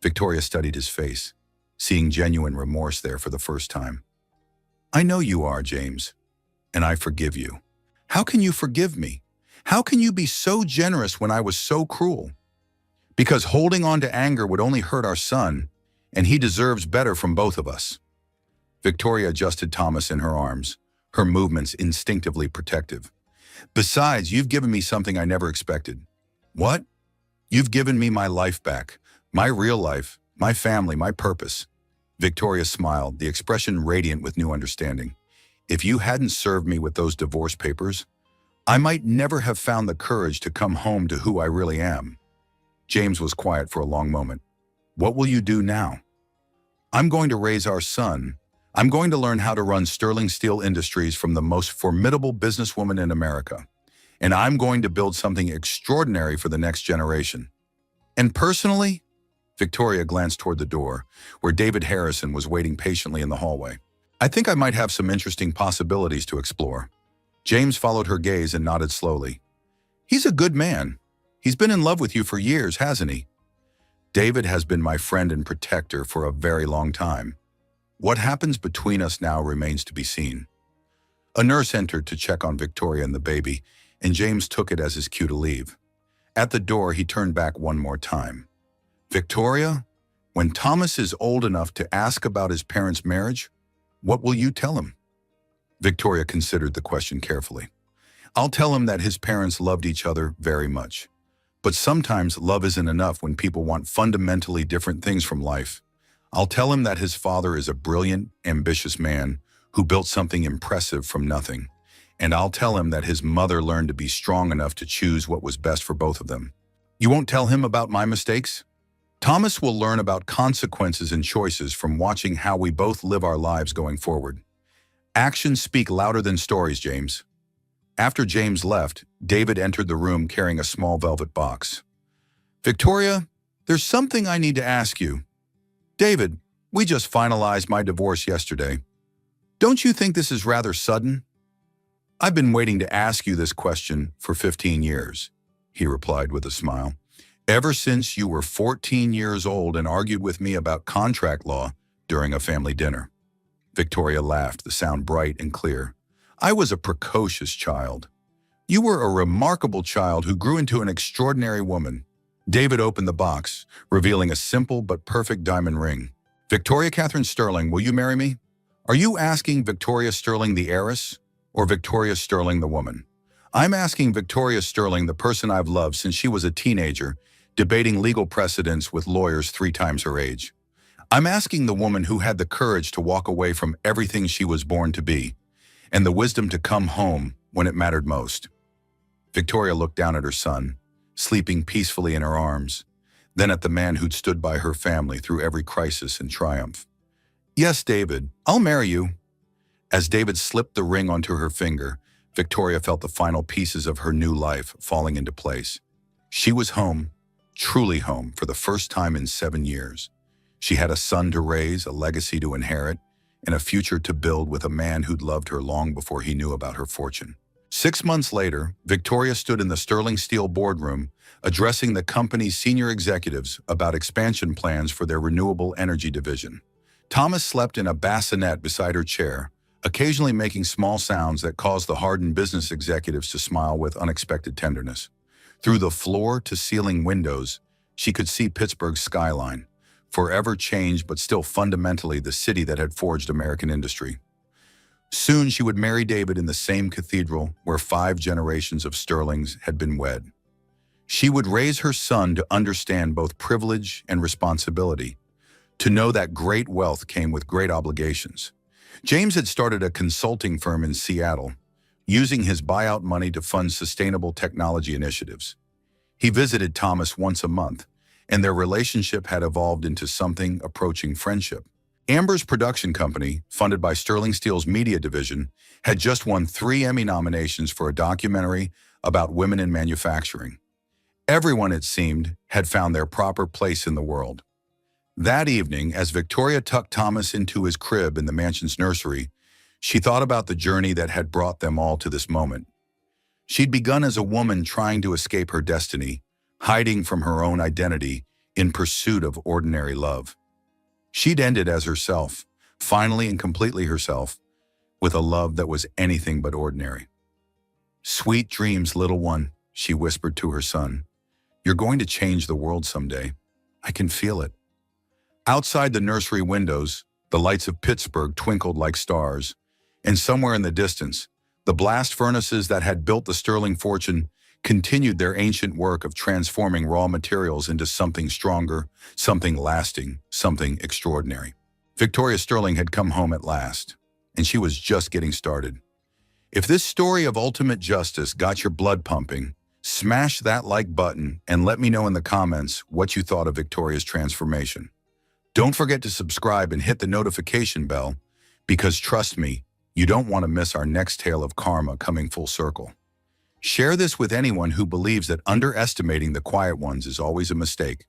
Victoria studied his face, seeing genuine remorse there for the first time. I know you are, James, and I forgive you. How can you forgive me? How can you be so generous when I was so cruel? Because holding on to anger would only hurt our son, and he deserves better from both of us. Victoria adjusted Thomas in her arms, her movements instinctively protective. Besides, you've given me something I never expected. What? You've given me my life back, my real life, my family, my purpose. Victoria smiled, the expression radiant with new understanding. If you hadn't served me with those divorce papers, I might never have found the courage to come home to who I really am. James was quiet for a long moment. What will you do now? I'm going to raise our son. I'm going to learn how to run Sterling Steel Industries from the most formidable businesswoman in America. And I'm going to build something extraordinary for the next generation. And personally, Victoria glanced toward the door, where David Harrison was waiting patiently in the hallway. I think I might have some interesting possibilities to explore. James followed her gaze and nodded slowly. He's a good man. He's been in love with you for years, hasn't he? David has been my friend and protector for a very long time. What happens between us now remains to be seen. A nurse entered to check on Victoria and the baby, and James took it as his cue to leave. At the door, he turned back one more time. Victoria, when Thomas is old enough to ask about his parents' marriage, what will you tell him? Victoria considered the question carefully. I'll tell him that his parents loved each other very much. But sometimes love isn't enough when people want fundamentally different things from life. I'll tell him that his father is a brilliant, ambitious man who built something impressive from nothing. And I'll tell him that his mother learned to be strong enough to choose what was best for both of them. You won't tell him about my mistakes? Thomas will learn about consequences and choices from watching how we both live our lives going forward. Actions speak louder than stories, James. After James left, David entered the room carrying a small velvet box. Victoria, there's something I need to ask you. David, we just finalized my divorce yesterday. Don't you think this is rather sudden? I've been waiting to ask you this question for 15 years, he replied with a smile. Ever since you were 14 years old and argued with me about contract law during a family dinner. Victoria laughed, the sound bright and clear. I was a precocious child. You were a remarkable child who grew into an extraordinary woman. David opened the box, revealing a simple but perfect diamond ring. Victoria Catherine Sterling, will you marry me? Are you asking Victoria Sterling the heiress, or Victoria Sterling the woman? I'm asking Victoria Sterling, the person I've loved since she was a teenager, debating legal precedents with lawyers 3 times her age. I'm asking the woman who had the courage to walk away from everything she was born to be, and the wisdom to come home when it mattered most. Victoria looked down at her son, sleeping peacefully in her arms, then at the man who'd stood by her family through every crisis and triumph. Yes, David, I'll marry you. As David slipped the ring onto her finger, Victoria felt the final pieces of her new life falling into place. She was home, truly home, for the first time in 7 years. She had a son to raise, a legacy to inherit, and a future to build with a man who'd loved her long before he knew about her fortune. 6 months later, Victoria stood in the Sterling Steel boardroom, addressing the company's senior executives about expansion plans for their renewable energy division. Thomas slept in a bassinet beside her chair, occasionally making small sounds that caused the hardened business executives to smile with unexpected tenderness. Through the floor-to-ceiling windows, she could see Pittsburgh's skyline, forever changed but still fundamentally the city that had forged American industry. Soon she would marry David in the same cathedral where 5 generations of Sterlings had been wed. She would raise her son to understand both privilege and responsibility, to know that great wealth came with great obligations. James had started a consulting firm in Seattle, using his buyout money to fund sustainable technology initiatives. He visited Thomas once a month, and their relationship had evolved into something approaching friendship. Amber's production company, funded by Sterling Steel's media division, had just won 3 Emmy nominations for a documentary about women in manufacturing. Everyone, it seemed, had found their proper place in the world. That evening, as Victoria tucked Thomas into his crib in the mansion's nursery, she thought about the journey that had brought them all to this moment. She'd begun as a woman trying to escape her destiny, hiding from her own identity in pursuit of ordinary love. She'd ended as herself, finally and completely herself, with a love that was anything but ordinary. "Sweet dreams, little one," she whispered to her son. "You're going to change the world someday. I can feel it." Outside the nursery windows, the lights of Pittsburgh twinkled like stars, and somewhere in the distance, the blast furnaces that had built the Sterling fortune continued their ancient work of transforming raw materials into something stronger, something lasting, something extraordinary. Victoria Sterling had come home at last, and she was just getting started. If this story of ultimate justice got your blood pumping, smash that like button and let me know in the comments what you thought of Victoria's transformation. Don't forget to subscribe and hit the notification bell, because trust me, you don't want to miss our next tale of karma coming full circle. Share this with anyone who believes that underestimating the quiet ones is always a mistake.